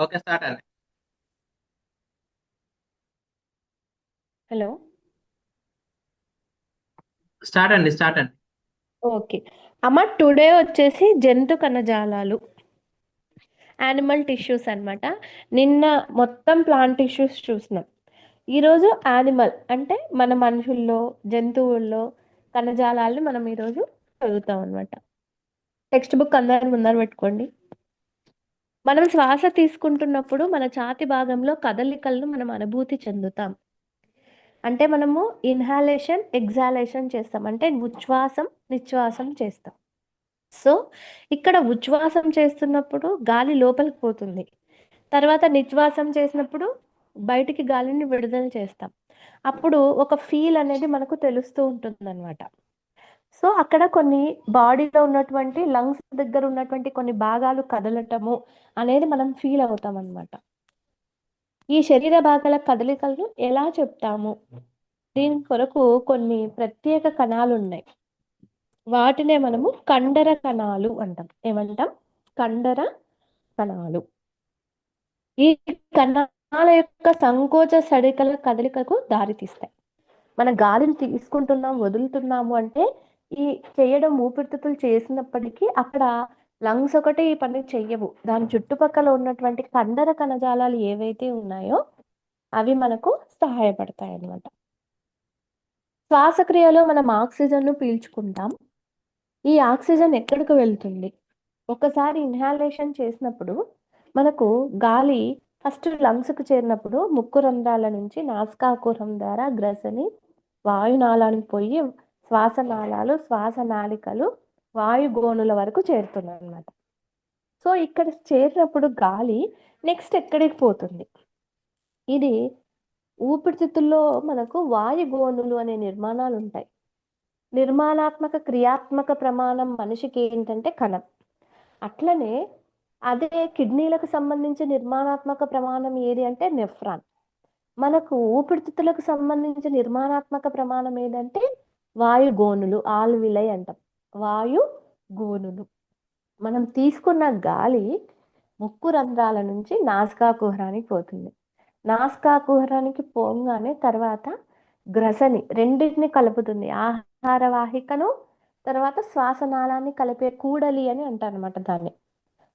Okay. Start అండి. Hello. Start అండి. Okay. అమ్మ, టుడే వచ్చేసి జంతు కణజాలాలు, యానిమల్ టిష్యూస్ అన్నమాట. నిన్న మొత్తం ప్లాంట్ టిష్యూస్ చూసినాం. ఈరోజు యానిమల్ అంటే మన మనుషుల్లో, జంతువుల్లో కణజాలాలను మనం ఈరోజు చదువుతాం అనమాట. టెక్స్ట్ బుక్ అందరి ముందర పెట్టుకోండి. మనం శ్వాస తీసుకుంటున్నప్పుడు మన ఛాతి భాగంలో కదలికలను మనం అనుభూతి చెందుతాం. అంటే మనము ఇన్హాలేషన్, ఎగ్జాలేషన్ చేస్తాం. అంటే ఉచ్ఛ్వాసం, నిశ్వాసం చేస్తాం. సో ఇక్కడ ఉచ్ఛ్వాసం చేస్తున్నప్పుడు గాలి లోపలికి పోతుంది. తర్వాత నిశ్వాసం చేసినప్పుడు బయటికి గాలిని విడుదల చేస్తాం. అప్పుడు ఒక ఫీల్ అనేది మనకు తెలుస్తూ ఉంటుందన్నమాట. సో అక్కడ కొన్ని బాడీలో ఉన్నటువంటి లంగ్స్ దగ్గర ఉన్నటువంటి కొన్ని భాగాలు కదలటము అనేది మనం ఫీల్ అవుతాం అన్నమాట. ఈ శరీర భాగాల కదలికలను ఎలా చెప్తాము? దీని కొరకు కొన్ని ప్రత్యేక కణాలు ఉన్నాయి. వాటినే మనము కండర కణాలు అంటాం. ఏమంటాం? కండర కణాలు. ఈ కణాల యొక్క సంకోచ సడికల కదలికకు దారితీస్తాయి. మన గాలిని తీసుకుంటున్నాం, వదులుతున్నాము అంటే ఈ చేయడం ఊపిరితిత్తులు చేసినప్పటికీ అక్కడ లంగ్స్ ఒకటి ఈ పని చెయ్యవు. దాని చుట్టుపక్కల ఉన్నటువంటి కండర కణజాలాలు ఏవైతే ఉన్నాయో అవి మనకు సహాయపడతాయి అన్నమాట. శ్వాసక్రియలో మనం ఆక్సిజన్ను పీల్చుకుంటాం. ఈ ఆక్సిజన్ ఎక్కడికి వెళ్తుంది? ఒకసారి ఇన్హాలేషన్ చేసినప్పుడు మనకు గాలి ఫస్ట్ లంగ్స్కి చేరినప్పుడు ముక్కు రంధ్రాల నుంచి నాసికాకుహరం ద్వారా గ్రసని వాయునాళానికి పోయి శ్వాసనాళాలు, శ్వాసనాళికలు, వాయుగోనుల వరకు చేరుతున్నాయి అన్నమాట. సో ఇక్కడ చేరినప్పుడు గాలి నెక్స్ట్ ఎక్కడికి పోతుంది? ఇది ఊపిరితిత్తుల్లో మనకు వాయుగోనులు అనే నిర్మాణాలు ఉంటాయి. నిర్మాణాత్మక క్రియాత్మక ప్రమాణం మనిషికి ఏంటంటే కణం. అట్లనే అదే కిడ్నీలకు సంబంధించి నిర్మాణాత్మక ప్రమాణం ఏది అంటే నెఫ్రాన్. మనకు ఊపిరితిత్తులకు సంబంధించి నిర్మాణాత్మక ప్రమాణం ఏదంటే వాయుగోనులు, ఆల్విలై అంటాం. వాయు గోనులు. మనం తీసుకున్న గాలి ముక్కు రంధ్రాల నుంచి నాసికా కుహరానికి పోతుంది. నాసికా కుహరానికి పోగానే తర్వాత గ్రసని రెండింటిని కలుపుతుంది. ఆహార వాహికను తర్వాత శ్వాసనాళాన్ని కలిపే కూడలి అని అంటారు అనమాట దాన్ని.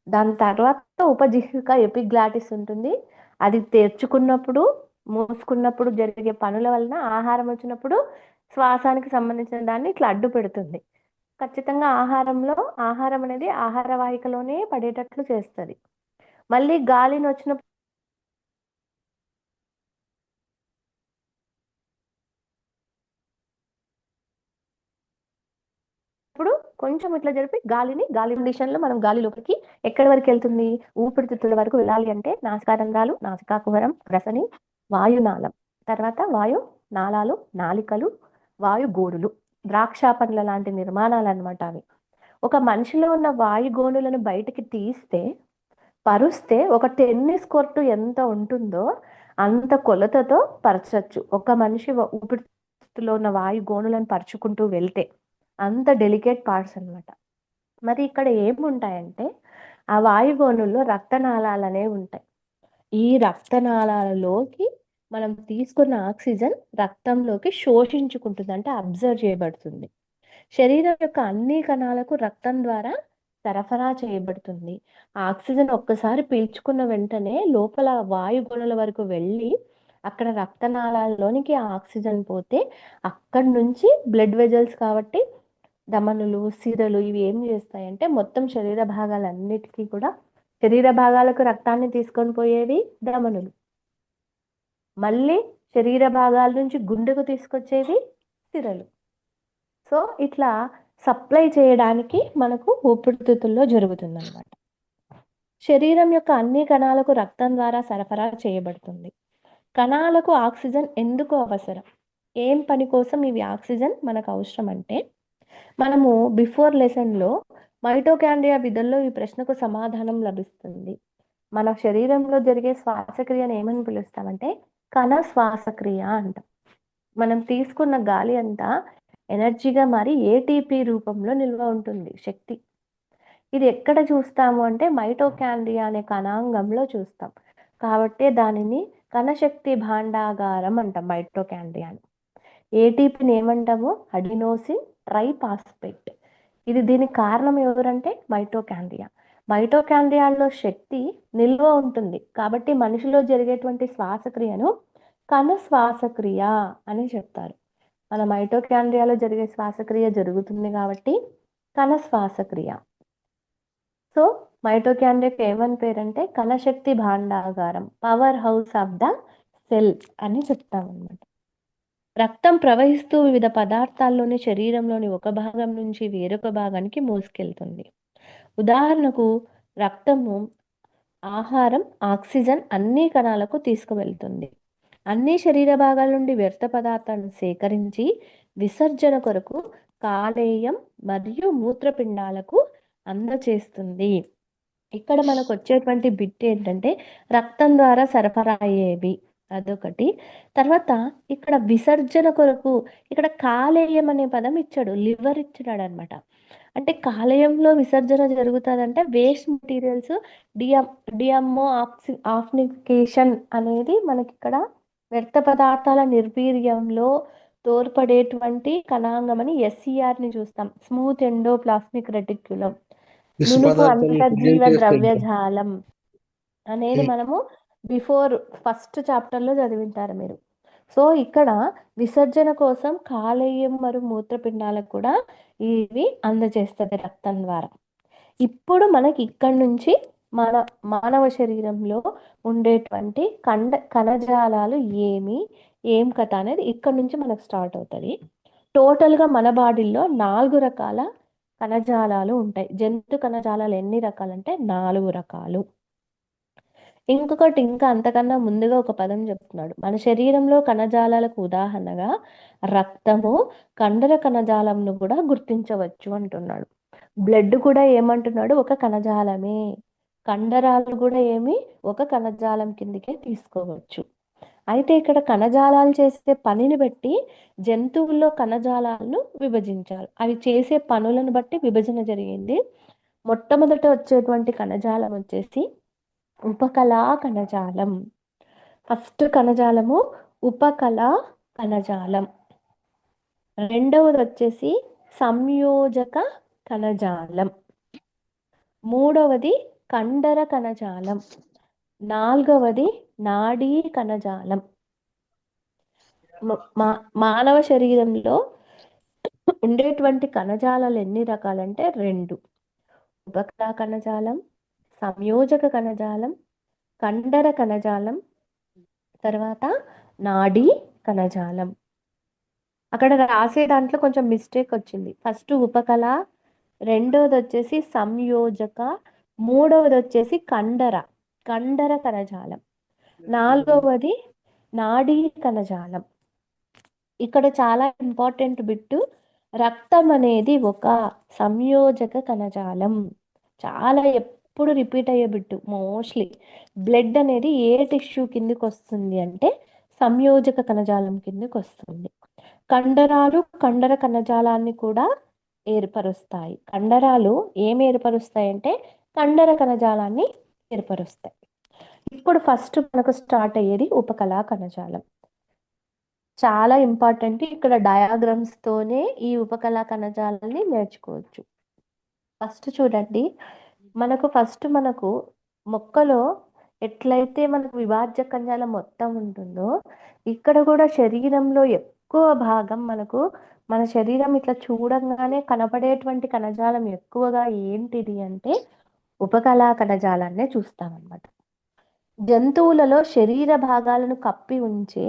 దాని తర్వాత ఉపజిహ్విక ఎపిగ్లాటిస్ ఉంటుంది. అది తెరుచుకున్నప్పుడు, మూసుకున్నప్పుడు జరిగే పనుల వలన ఆహారం వచ్చినప్పుడు శ్వాసానికి సంబంధించిన దాన్ని ఇట్లా అడ్డు పెడుతుంది. ఖచ్చితంగా ఆహారం అనేది ఆహార వాహికలోనే పడేటట్లు చేస్తుంది. మళ్ళీ గాలిని వచ్చినప్పుడు కొంచెం ఇట్లా జరిపి గాలి కండిషన్ లో మనం గాలి లోపలికి ఎక్కడి వరకు వెళ్తుంది? ఊపిరితిత్తుల వరకు వెళ్ళాలి అంటే నాసికారంధ్రాలు, నాసికా కుహరం, గ్రసని, వాయునాళం, తర్వాత వాయు నాళాలు, నాలికలు, వాయుగోడులు, ద్రాక్ష పండ్ల లాంటి నిర్మాణాలు అన్నమాట అవి. ఒక మనిషిలో ఉన్న వాయుగోనులను బయటికి తీస్తే, పరుస్తే ఒక టెన్నిస్ కోర్టు ఎంత ఉంటుందో అంత కొలతతో పరచచ్చు. ఒక మనిషి ఊపిరితిత్తులో ఉన్న వాయుగోనులను పరుచుకుంటూ వెళ్తే అంత డెలికేట్ పార్ట్స్ అన్నమాట. మరి ఇక్కడ ఏముంటాయంటే ఆ వాయుగోనుల్లో రక్తనాళాలు అనేవి ఉంటాయి. ఈ రక్తనాళాలలోకి మనం తీసుకున్న ఆక్సిజన్ రక్తంలోకి శోషించుకుంటుంది, అంటే అబ్జర్వ్ చేయబడుతుంది. శరీరం యొక్క అన్ని కణాలకు రక్తం ద్వారా సరఫరా చేయబడుతుంది. ఆక్సిజన్ ఒక్కసారి పీల్చుకున్న వెంటనే లోపల వాయుగోనుల వరకు వెళ్ళి అక్కడ రక్తనాళాల్లోనికి ఆక్సిజన్ పోతే అక్కడి నుంచి బ్లడ్ వెజల్స్ కాబట్టి ధమనులు, సిరలు ఇవి ఏం చేస్తాయంటే మొత్తం శరీర భాగాలన్నిటికీ కూడా, శరీర భాగాలకు రక్తాన్ని తీసుకొని పోయేవి ధమనులు. మళ్ళీ శరీర భాగాల నుంచి గుండెకు తీసుకొచ్చేవి సిరలు. సో ఇట్లా సప్లై చేయడానికి మనకు ఊపిరితిత్తుల్లో జరుగుతుందన్నమాట. శరీరం యొక్క అన్ని కణాలకు రక్తం ద్వారా సరఫరా చేయబడుతుంది. కణాలకు ఆక్సిజన్ ఎందుకు అవసరం? ఏం పని కోసం ఇవి ఆక్సిజన్ మనకు అవసరం అంటే, మనము బిఫోర్ లెసన్లో మైటోకాండ్రియా విధుల్లో ఈ ప్రశ్నకు సమాధానం లభిస్తుంది. మన శరీరంలో జరిగే శ్వాసక్రియను ఏమని పిలుస్తామంటే కణ శ్వాసక్రియ అంటాం. మనం తీసుకున్న గాలి అంతా ఎనర్జీగా మారి ఏటీపీ రూపంలో నిల్వ ఉంటుంది, శక్తి. ఇది ఎక్కడ చూస్తాము అంటే మైటోకాండ్రియా అనే కణాంగంలో చూస్తాం. కాబట్టి దానిని కణశక్తి భాండాగారం అంటాం మైటోకాండ్రియాని. ఏటీపీని ఏమంటాము? Adenosine triphosphate. దీనికి కారణం ఎవరంటే మైటోకాండ్రియా. మైటోకాండ్రియాలో శక్తి నిల్వ ఉంటుంది. కాబట్టి మనిషిలో జరిగేటువంటి శ్వాసక్రియను కణ శ్వాసక్రియ అని చెప్తారు. మన మైటోకాండ్రియాలో జరిగే శ్వాసక్రియ జరుగుతుంది కాబట్టి కణ శ్వాసక్రియ. సో మైటోకాండ్రియాకి ఏమని పేరంటే కణశక్తి భాండాగారం, power house of the cell అని చెప్తాం అన్నమాట. రక్తం ప్రవహిస్తూ వివిధ పదార్థాల్లోని శరీరంలోని ఒక భాగం నుంచి వేరొక భాగానికి మోసుకెళ్తుంది. ఉదాహరణకు రక్తము ఆహారం, ఆక్సిజన్ అన్ని కణాలకు తీసుకువెళ్తుంది. అన్ని శరీర భాగాల నుండి వ్యర్థ పదార్థాలను సేకరించి విసర్జన కొరకు కాలేయం మరియు మూత్రపిండాలకు అందచేస్తుంది. ఇక్కడ మనకు వచ్చేటువంటి బిట్ ఏంటంటే రక్తం ద్వారా సరఫరా అయ్యేవి, అదొకటి. తర్వాత ఇక్కడ విసర్జన కొరకు ఇక్కడ కాలేయం అనే పదం ఇచ్చాడు, లివర్ ఇచ్చినాడు అనమాట. అంటే కాలేయంలో విసర్జన జరుగుతుందంటే వేస్ట్ మెటీరియల్స్ డిఎంఓ ఆఫ్నికేషన్ అనేది మనకి ఇక్కడ వ్యర్థ పదార్థాల నిర్వీర్యంలో తోడ్పడేటువంటి కణాంగం అని SCR ని చూస్తాం, స్మూత్ ఎండోప్లాస్మిక్ రెటిక్యులం. నునుపు అంతర్జీవ ద్రవ్యజాలం అనేది మనము ఫస్ట్ చాప్టర్లో చదివింటారు మీరు. సో ఇక్కడ విసర్జన కోసం కాలేయం మరియు మూత్రపిండాలకు కూడా ఇవి అందజేస్తుంది రక్తం ద్వారా. ఇప్పుడు మనకి ఇక్కడి నుంచి మన మానవ శరీరంలో ఉండేటువంటి కణజాలాలు ఏం కథ అనేది ఇక్కడ నుంచి మనకు స్టార్ట్ అవుతుంది. టోటల్గా మన బాడీలో 4 రకాల కణజాలాలు ఉంటాయి. జంతు కణజాలాలు ఎన్ని రకాలంటే 4 రకాలు. ఇంకొకటి ఇంకా అంతకన్నా ముందుగా ఒక పదం చెప్తున్నాడు. మన శరీరంలో కణజాలాలకు ఉదాహరణగా రక్తము, కండర కణజాలంను కూడా గుర్తించవచ్చు అంటున్నాడు. బ్లడ్ కూడా ఏమంటున్నాడు? ఒక కణజాలమే. కండరాలు కూడా ఒక కణజాలం కిందకే తీసుకోవచ్చు. అయితే ఇక్కడ కణజాలాలు చేసే పనిని బట్టి జంతువుల్లో కణజాలాలను విభజించారు. అవి చేసే పనులను బట్టి విభజన జరిగింది. మొట్టమొదట వచ్చేటువంటి కణజాలం వచ్చేసి ఉపకళా కణజాలం. ఫస్ట్ కణజాలము ఉపకళా కణజాలం. రెండవది వచ్చేసి సంయోజక కణజాలం. మూడవది కండర కణజాలం. నాలుగవది నాడీ కణజాలం. మానవ శరీరంలో ఉండేటువంటి కణజాలాలు ఎన్ని రకాలంటే 2: ఉపకళా కణజాలం, సంయోజక కణజాలం, కండర కణజాలం, తర్వాత నాడీ కణజాలం. అక్కడ రాసే దాంట్లో కొంచెం మిస్టేక్ వచ్చింది. ఫస్ట్ ఉపకళ, రెండవది వచ్చేసి సంయోజక, మూడవది వచ్చేసి కండర కణజాలం, నాలుగవది నాడీ కణజాలం. ఇక్కడ చాలా ఇంపార్టెంట్ బిట్టు, రక్తం అనేది ఒక సంయోజక కణజాలం. చాలా ఎప్పుడు రిపీట్ అయ్యే బిట్టు. మోస్ట్లీ బ్లడ్ అనేది ఏ టిష్యూ కిందకి వస్తుంది అంటే సంయోజక కణజాలం కిందకి వస్తుంది. కండరాలు కండర కణజాలాన్ని కూడా ఏర్పరుస్తాయి. కండరాలు ఏం ఏర్పరుస్తాయి అంటే కండర కణజాలాన్ని ఏర్పరుస్తాయి. ఇప్పుడు ఫస్ట్ మనకు స్టార్ట్ అయ్యేది ఉపకళా కణజాలం. చాలా ఇంపార్టెంట్. ఇక్కడ డయాగ్రామ్స్ తోనే ఈ ఉపకళా కణజాలాన్ని నేర్చుకోవచ్చు. ఫస్ట్ చూడండి, మనకు మొక్కలో ఎట్లయితే మనకు విభాజ్య కణజాలం మొత్తం ఉంటుందో ఇక్కడ కూడా శరీరంలో ఎక్కువ భాగం మన శరీరం ఇట్లా చూడంగానే కనపడేటువంటి కణజాలం ఎక్కువగా ఏంటిది అంటే ఉపకళా కణజాలాన్నే చూస్తామన్నమాట. జంతువులలో శరీర భాగాలను కప్పి ఉంచే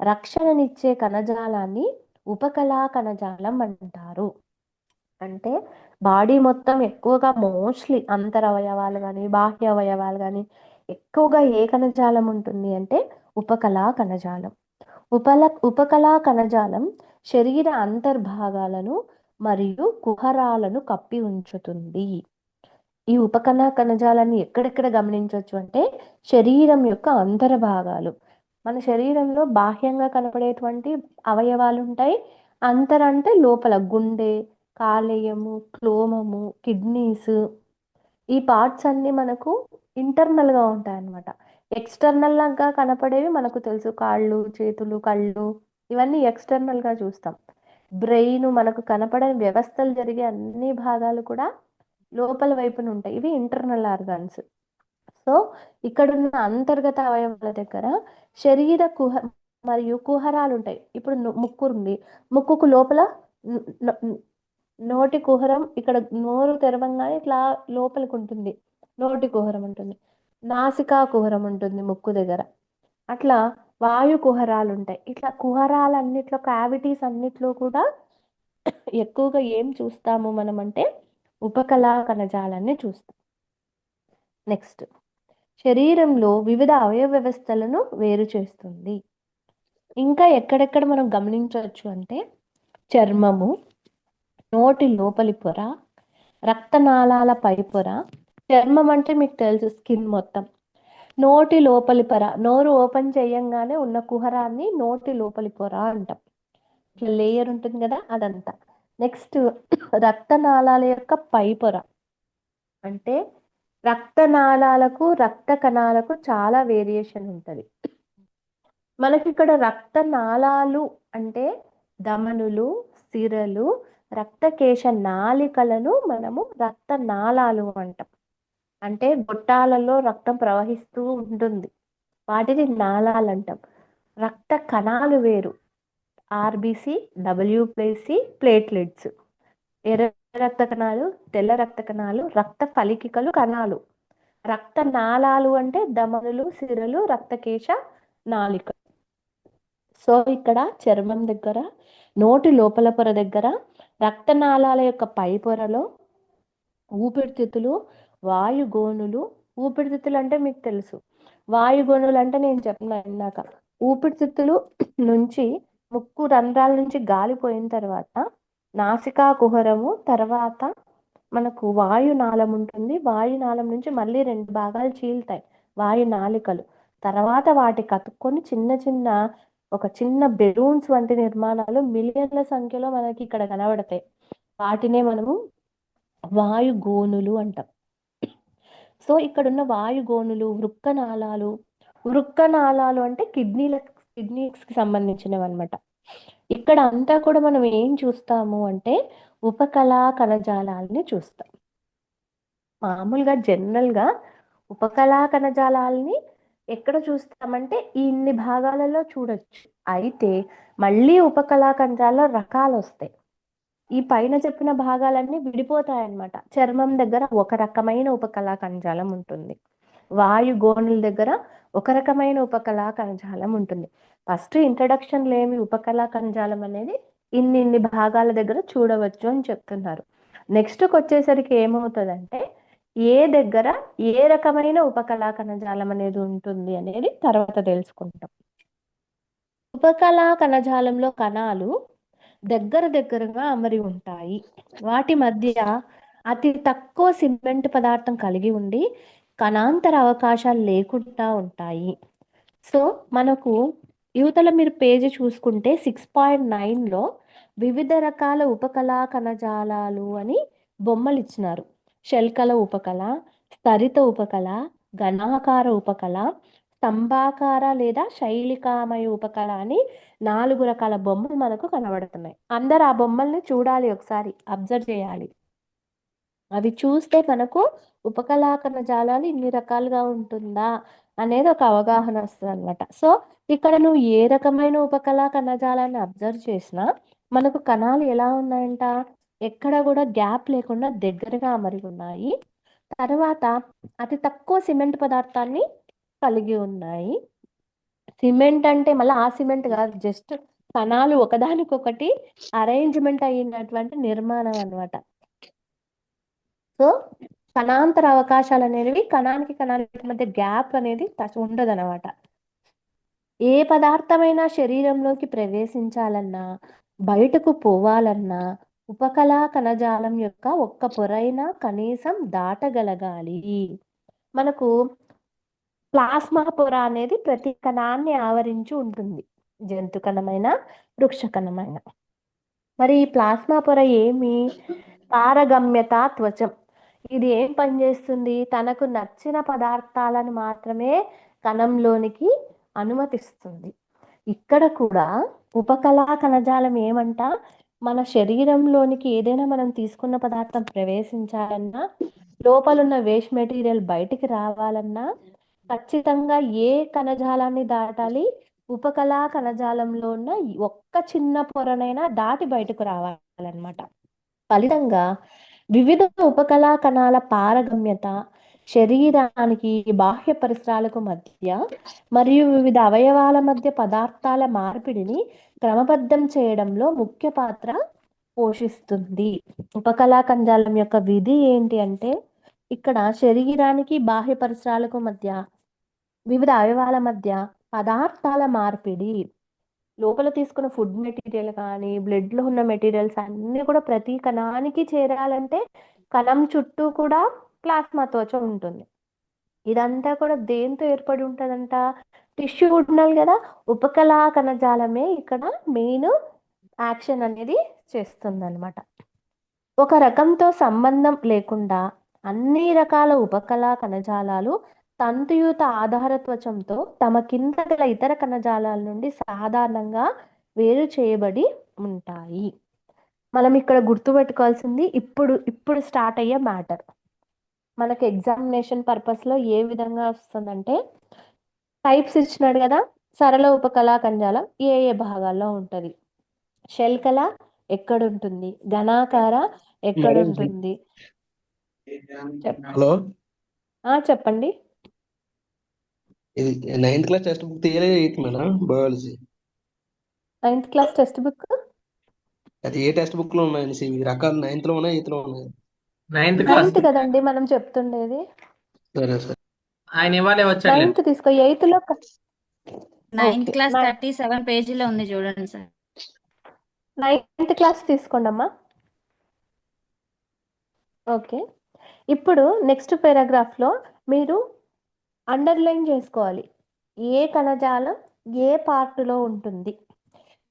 రక్షణనిచ్చే కణజాలాన్ని ఉపకళా కణజాలం అంటారు. అంటే బాడీ మొత్తం ఎక్కువగా మోస్ట్లీ అంతరవయవాలు కానీ బాహ్య అవయవాలు కానీ ఎక్కువగా ఏ కణజాలం ఉంటుంది అంటే ఉపకళా కణజాలం. ఉపకళా కణజాలం శరీర అంతర్భాగాలను మరియు కుహరాలను కప్పి ఉంచుతుంది. ఈ ఉపకళా కణజాలాన్ని ఎక్కడెక్కడ గమనించవచ్చు అంటే శరీరం యొక్క అంతర్భాగాలు. మన శరీరంలో బాహ్యంగా కనపడేటువంటి అవయవాలు ఉంటాయి. అంతర అంటే లోపల గుండె, కాలేయము, క్లోమము, కిడ్నీస్, ఈ పార్ట్స్ అన్ని మనకు ఇంటర్నల్ గా ఉంటాయి అన్నమాట. ఎక్స్టర్నల్ గా కనపడేవి మనకు తెలుసు, కాళ్ళు, చేతులు, కళ్ళు, ఇవన్నీ ఎక్స్టర్నల్ గా చూస్తాం. బ్రెయిన్ మనకు కనపడని వ్యవస్థలు జరిగే అన్ని భాగాలు కూడా లోపల వైపున ఉంటాయి, ఇవి ఇంటర్నల్ ఆర్గాన్స్. సో ఇక్కడున్న అంతర్గత అవయవాల దగ్గర శరీర మరియు కుహరాలు ఉంటాయి. ఇప్పుడు ముక్కు ఉంది, ముక్కుకు లోపల నోటి కుహరం, ఇక్కడ నోరు తెరవంగానే ఇట్లా లోపలికి ఉంటుంది, నోటి కుహరం ఉంటుంది. నాసికా కుహరం ఉంటుంది ముక్కు దగ్గర. అట్లా వాయు కుహరాలు ఉంటాయి. ఇట్లా కుహరాలన్నిట్లో, క్యావిటీస్ అన్నిట్లో కూడా ఎక్కువగా ఏం చూస్తాము మనం అంటే ఉపకళా కణజాలాన్ని చూస్తాం. నెక్స్ట్, శరీరంలో వివిధ అవయవ వ్యవస్థలను వేరు చేస్తుంది. ఇంకా ఎక్కడెక్కడ మనం గమనించవచ్చు అంటే చర్మము, నోటి లోపలి పొర, రక్తనాళాల పై పొర. చర్మం అంటే మీకు తెలుసు, స్కిన్ మొత్తం. నోటి లోపలి పొర, నోరు ఓపెన్ చేయంగానే ఉన్న కుహరాన్ని నోటి లోపలి పొర అంటాం. ఇట్లా లేయర్ ఉంటుంది కదా, అదంతా. నెక్స్ట్, రక్తనాళాల యొక్క పై పొర. అంటే రక్తనాళాలకు, రక్త కణాలకు చాలా వేరియేషన్ ఉంటుంది. మనకి ఇక్కడ రక్తనాళాలు అంటే ధమనులు, సిరలు, రక్తకేశ నాళికలను మనము రక్తనాళాలు అంటాం. అంటే గొట్టాలలో రక్తం ప్రవహిస్తూ ఉంటుంది, వాటిని నాళాలు అంటాం. రక్త కణాలు వేరు, ఆర్బిసి, డబ్ల్యూబిసి, ప్లేట్లెట్స్. ఎర్ర రక్త కణాలు, తెల్ల రక్త కణాలు, రక్త ఫలికికలు కణాలు. రక్త నాళాలు అంటే ధమనులు, సిరలు, రక్తకేశ నాళిక. సో ఇక్కడ చర్మం దగ్గర, నోటి లోపల పొర దగ్గర, రక్తనాళాల యొక్క పై పొరలో ఊపిరితిత్తులు, వాయుగోనులు. ఊపిరితిత్తులు అంటే మీకు తెలుసు, వాయుగోనులు అంటే నేను చెప్పిన ఇందాక. ఊపిరితిత్తులు నుంచి, ముక్కు రంధ్రాల నుంచి గాలి పోయిన తర్వాత నాసికా కుహరము, తర్వాత మనకు వాయునాళం ఉంటుంది. వాయునాళం నుంచి మళ్ళీ 2 భాగాలు చీల్తాయి, వాయునాళికలు. తర్వాత వాటి కతుక్కొని చిన్న చిన్న, ఒక చిన్న బెలూన్స్ వంటి నిర్మాణాలు మిలియన్ల సంఖ్యలో మనకి ఇక్కడ కనబడతాయి. వాటినే మనము వాయుగోనులు అంటాం. సో ఇక్కడున్న వాయుగోనులు, వృక్కనాళాలు. వృక్కనాళాలు అంటే కిడ్నీస్కి సంబంధించినవి అనమాట. ఇక్కడ అంతా కూడా మనం ఏం చూస్తాము అంటే ఉపకళా కణజాలాలని చూస్తాం. మామూలుగా జనరల్గా ఉపకళా కణజాలాలని ఎక్కడ చూస్తామంటే ఇన్ని భాగాలలో చూడొచ్చు. అయితే మళ్ళీ ఉపకళా కణజాల రకాలు వస్తాయి. ఈ పైన చెప్పిన భాగాలన్నీ విడిపోతాయి అన్నమాట. చర్మం దగ్గర ఒక రకమైన ఉపకళా కణజాలం ఉంటుంది, వాయుగోనుల దగ్గర ఒక రకమైన ఉపకళా కణజాలం ఉంటుంది. ఫస్ట్ ఇంట్రడక్షన్లో ఏమి ఉపకళా కణజాలం అనేది ఇన్ని భాగాల దగ్గర చూడవచ్చు అని చెప్తున్నారు. నెక్స్ట్కి వచ్చేసరికి ఏమవుతుందంటే ఏ దగ్గర ఏ రకమైన ఉపకళా కణజాలం అనేది ఉంటుంది అనేది తర్వాత తెలుసుకుంటాం. ఉపకళా కణజాలంలో కణాలు దగ్గరగా అమరి ఉంటాయి. వాటి మధ్య అతి తక్కువ సిమెంట్ పదార్థం కలిగి ఉండి కణాంతర అవకాశాలు లేకుండా ఉంటాయి. సో మనకు యువతల మీరు పేజీ చూసుకుంటే 6.9లో వివిధ రకాల ఉపకళా కణజాలాలు అని బొమ్మలు ఇచ్చినారు. శల్కల ఉపకళ, స్తరిత ఉపకళ, ఘనాకార ఉపకళ, స్తంభాకార లేదా శైలికామయ ఉపకళ అని 4 రకాల బొమ్మలు మనకు కనబడుతున్నాయి. అందరు ఆ బొమ్మల్ని చూడాలి, ఒకసారి అబ్జర్వ్ చేయాలి. అవి చూస్తే మనకు ఉపకళా కణజాలాలు ఇన్ని రకాలుగా ఉంటుందా అనేది ఒక అవగాహన వస్తుంది అనమాట. సో ఇక్కడ నువ్వు ఏ రకమైన ఉపకళా కణజాలాన్ని అబ్జర్వ్ చేసినా మనకు కణాలు ఎలా ఉన్నాయంట, ఎక్కడ కూడా గ్యాప్ లేకుండా దగ్గరగా అమరి ఉన్నాయి. తర్వాత అతి తక్కువ సిమెంట్ పదార్థాన్ని కలిగి ఉన్నాయి. సిమెంట్ అంటే మళ్ళీ ఆ సిమెంట్ కాదు, జస్ట్ కణాలు ఒకదానికొకటి అరేంజ్మెంట్ అయినటువంటి నిర్మాణం అన్నమాట. సో కణాంతర అవకాశాలు అనేవి కణానికి కణానికి మధ్య గ్యాప్ అనేది ఉండదు అనమాట. ఏ పదార్థమైనా శరీరంలోకి ప్రవేశించాలన్నా, బయటకు పోవాలన్నా ఉపకళా కణజాలం యొక్క ఒక్క పొరైనా కనీసం దాటగలగాలి. మనకు ప్లాస్మా పొర అనేది ప్రతి కణాన్ని ఆవరించి ఉంటుంది, జంతు కణమైన, వృక్ష కణమైన. మరి ఈ ప్లాస్మా పొర ఏమి? పారగమ్యత త్వచం. ఇది ఏం పని చేస్తుంది? తనకు నచ్చిన పదార్థాలను మాత్రమే కణంలోనికి అనుమతిస్తుంది. ఇక్కడ కూడా ఉపకళా కణజాలం ఏమంట, మన శరీరంలోనికి ఏదైనా మనం తీసుకున్న పదార్థం ప్రవేశించాలన్నా, లోపలున్న వేస్ట్ మెటీరియల్ బయటికి రావాలన్నా ఖచ్చితంగా ఏ కణజాలాన్ని దాటాలి? ఉపకళా కణజాలంలో ఉన్న ఒక్క చిన్న పొరనైనా దాటి బయటకు రావాలన్నమాట. ఫలితంగా వివిధ ఉపకళా కణాల పారగమ్యత శరీరానికి బాహ్య పరిసరాలకు మధ్య మరియు వివిధ అవయవాల మధ్య పదార్థాల మార్పిడిని క్రమబద్ధం చేయడంలో ముఖ్య పాత్ర పోషిస్తుంది. ఉపకళా కణజాలం యొక్క విధి ఏంటి అంటే, ఇక్కడ శరీరానికి బాహ్య పరిసరాలకు మధ్య వివిధ అవయవాల మధ్య పదార్థాల మార్పిడి, లోపల తీసుకున్న ఫుడ్ మెటీరియల్ కానీ బ్లడ్లో ఉన్న మెటీరియల్స్ అన్నీ కూడా ప్రతి కణానికి చేరాలంటే కణం చుట్టూ కూడా ప్లాస్మా త్వచ ఉంటుంది. ఇదంతా కూడా దేంతో ఏర్పడి ఉంటుందంట? టిష్యూ ఉండాలి కదా. ఉపకళా కణజాలమే ఇక్కడ మెయిన్ యాక్షన్ అనేది చేస్తుంది అనమాట. ఒక రకంతో సంబంధం లేకుండా అన్ని రకాల ఉపకళా కణజాలాలు తంతుయుత ఆధార త్వచంతో తమ కింద గల ఇతర కణజాలాల నుండి సాధారణంగా వేరు చేయబడి ఉంటాయి. మనం ఇక్కడ గుర్తుపెట్టుకోవాల్సింది ఇప్పుడు స్టార్ట్ అయ్యే మ్యాటర్. మనకి ఎగ్జామినేషన్ పర్పస్లో ఏ విధంగా వస్తుందంటే, టైప్స్ ఇచ్చినాడు కదా, సరళ ఉపకళా కణజాలం ఏ ఏ భాగాల్లో ఉంటుంది, షెల్ కళ ఎక్కడుంటుంది, ఘనాకార ఎక్కడుంటుంది. హలో, చెప్పండి. ఇది 9th క్లాస్ టెక్స్ట్ బుక్ తీయలేదు, 8th madam biology. 9th class text book అది ఏ టెక్స్ట్ బుక్ లో ఉన్నాయండి? ఇవి రకాలు 9th లో ఉన్నాయి, 8th లో ఉన్నాయి. 9th క్లాస్ 9th కదండి మనం చెప్తుండేది. సరే సరే. ఆయన ఇవాళే వచ్చారు. 9th తీసుకో. 8th లో 9th క్లాస్ 37 పేజీలో ఉంది చూడండి సార్. 9th క్లాస్ తీసుకోండి అమ్మా. ఓకే, ఇప్పుడు నెక్స్ట్ పారాగ్రాఫ్లో మీరు అండర్లైన్ చేసుకోవాలి ఏ కణజాలం ఏ పార్టులో ఉంటుంది.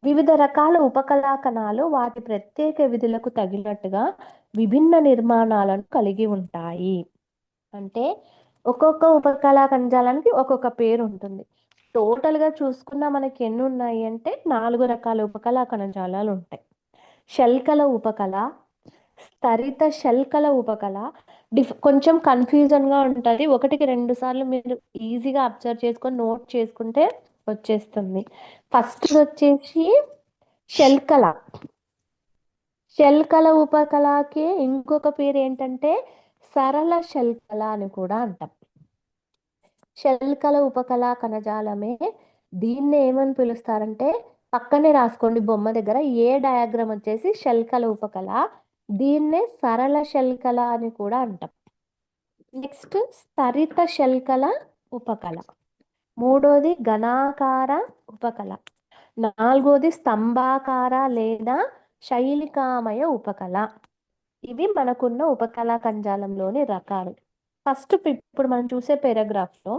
వివిధ రకాల ఉపకళా కణాలు వాటి ప్రత్యేక విధులకు తగినట్టుగా విభిన్న నిర్మాణాలను కలిగి ఉంటాయి. అంటే ఒక్కొక్క ఉపకళా కణజాలానికి ఒక్కొక్క పేరు ఉంటుంది. టోటల్గా చూసుకున్న మనకి ఎన్ని ఉన్నాయి అంటే 4 రకాల ఉపకళా కణజాలాలు ఉంటాయి. శల్కల ఉపకళ, స్తరిత శల్కల ఉపకళ. కొంచెం కన్ఫ్యూజన్గా ఉంటుంది. 1-2 సార్లు మీరు ఈజీగా అబ్జర్వ్ చేసుకొని నోట్ చేసుకుంటే వచ్చేస్తుంది. ఫస్ట్ వచ్చేసి శల్కల. శల్కల ఉపకళకి ఇంకొక పేరు ఏంటంటే సరళ శల్కల అని కూడా అంటాం. శల్కల ఉపకళా కణజాలమే. దీన్ని ఏమని పిలుస్తారంటే, పక్కనే రాసుకోండి బొమ్మ దగ్గర, ఏ డయాగ్రామ్ వచ్చేసి శల్కల ఉపకళ, దీన్నే సరళ శల్కల అని కూడా అంటాం. నెక్స్ట్ స్తరిత శల్కల ఉపకళ, మూడోది ఘనాకార ఉపకళ, నాలుగోది స్తంభాకార లేదా శైలికామయ ఉపకళ. ఇవి మనకున్న ఉపకళా కణజాలంలోని రకాలు. ఫస్ట్ ఇప్పుడు మనం చూసే పారాగ్రాఫ్లో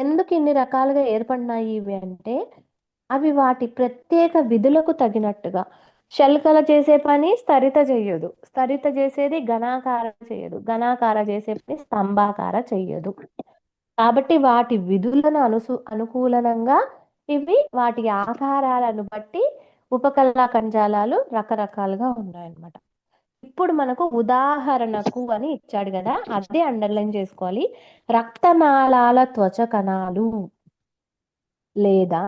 ఎందుకు ఇన్ని రకాలుగా ఏర్పడినాయి ఇవి అంటే, అవి వాటి ప్రత్యేక విధులకు తగినట్టుగా. శల్కల చేసే పని స్తరిత చేయదు, స్తరిత చేసేది ఘనాకార చేయదు, ఘనాకార చేసే పని స్తంభాకార చెయ్యదు. కాబట్టి వాటి విధులను అనుకూలంగా ఇవి వాటి ఆకారాలను బట్టి ఉపకళా కణజాలాలు రకరకాలుగా ఉన్నాయన్నమాట. ఇప్పుడు మనకు ఉదాహరణకు అని ఇచ్చాడు కదా, అదే అండర్లైన్ చేసుకోవాలి. రక్తనాళాల త్వచ కణాలు లేదా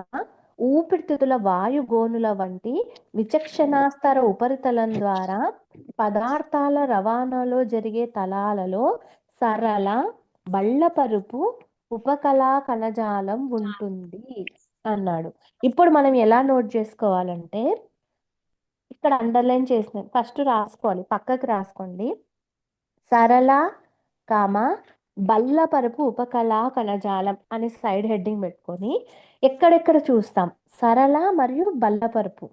ఊపిరితిత్తుల వాయుగోనుల వంటి విచక్షణాస్తర ఉపరితలం ద్వారా పదార్థాల రవాణాలో జరిగే తలాలలో సరళ బళ్ళపరుపు ఉపకళా కణజాలం ఉంటుంది అన్నాడు. ఇప్పుడు మనం ఎలా నోట్ చేసుకోవాలంటే, ఇక్కడ అండర్లైన్ చేసిన ఫస్ట్ రాసుకోవాలి, పక్కకి రాసుకోండి. సరళ బల్లపరుపు ఉపకళా కణజాలం అని సైడ్ హెడ్డింగ్ పెట్టుకొని ఎక్కడెక్కడ చూస్తాం సరళ మరియు బల్లపరుపు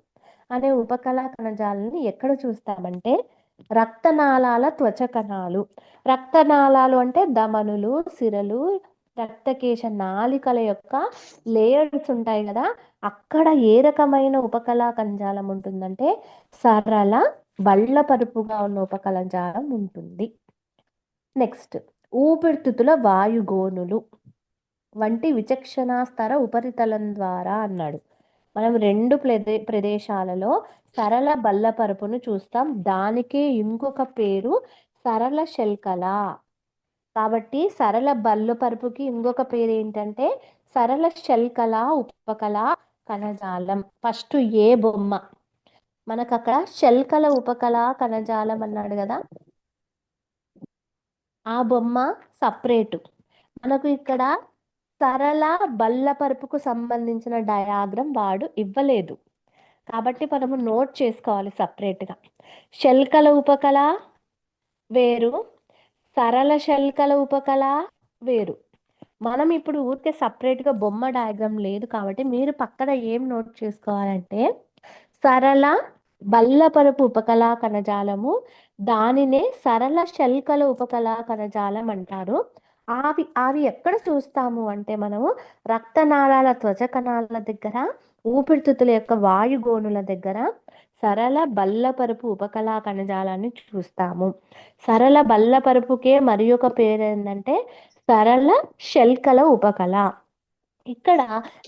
అనే ఉపకళా కణజాలాన్ని ఎక్కడ చూస్తామంటే, రక్తనాళాల త్వచ కణాలు. రక్తనాళాలు అంటే ధమనులు, సిరలు, రక్తకేశ నాళికల యొక్క లేయర్స్ ఉంటాయి కదా, అక్కడ ఏ రకమైన ఉపకళా కణజాలం ఉంటుందంటే సరళ బళ్ళపరుపుగా ఉన్న ఉపకళా జాలం ఉంటుంది. నెక్స్ట్ ఊపిరితిత్తుల వాయుగోనులు వంటి విచక్షణాస్తర ఉపరితలం ద్వారా అన్నాడు. మనం రెండు ప్రదేశాలలో సరళ బల్లపరుపును చూస్తాం. దానికే ఇంకొక పేరు సరళ శల్కల. కాబట్టి సరళ బల్లపరుపుకి ఇంకొక పేరు ఏంటంటే సరళ శల్కల ఉపకళ కణజాలం. ఫస్ట్ ఏ బొమ్మ మనకు అక్కడ శల్కల ఉపకళ కణజాలం అన్నాడు కదా, ఆ బొమ్మ సపరేటు. మనకు ఇక్కడ సరళ బల్లపరుపుకు సంబంధించిన డయాగ్రామ్ వాడు ఇవ్వలేదు, కాబట్టి మనము నోట్ చేసుకోవాలి సపరేట్గా. శల్కల ఉపకళ వేరు, సరళ శల్కల ఉపకళ వేరు. మనం ఇప్పుడు ఊరికే సపరేట్గా బొమ్మ డయాగ్రామ్ లేదు కాబట్టి మీరు పక్కన ఏం నోట్ చేసుకోవాలంటే సరళ బల్లపరుపు ఉపకళా కణజాలము, దానినే సరళ శల్కల ఉపకళా కణజాలం అంటారు. అవి ఎక్కడ చూస్తాము అంటే మనము రక్తనాళాల త్వచ కణాల దగ్గర, ఊపిరితిత్తుల యొక్క వాయుగోనుల దగ్గర సరళ బల్లపరుపు ఉపకళా కణజాలాన్ని చూస్తాము. సరళ బల్లపరుపుకే మరి ఒక పేరు ఏంటంటే సరళ శల్కల ఉపకళ. ఇక్కడ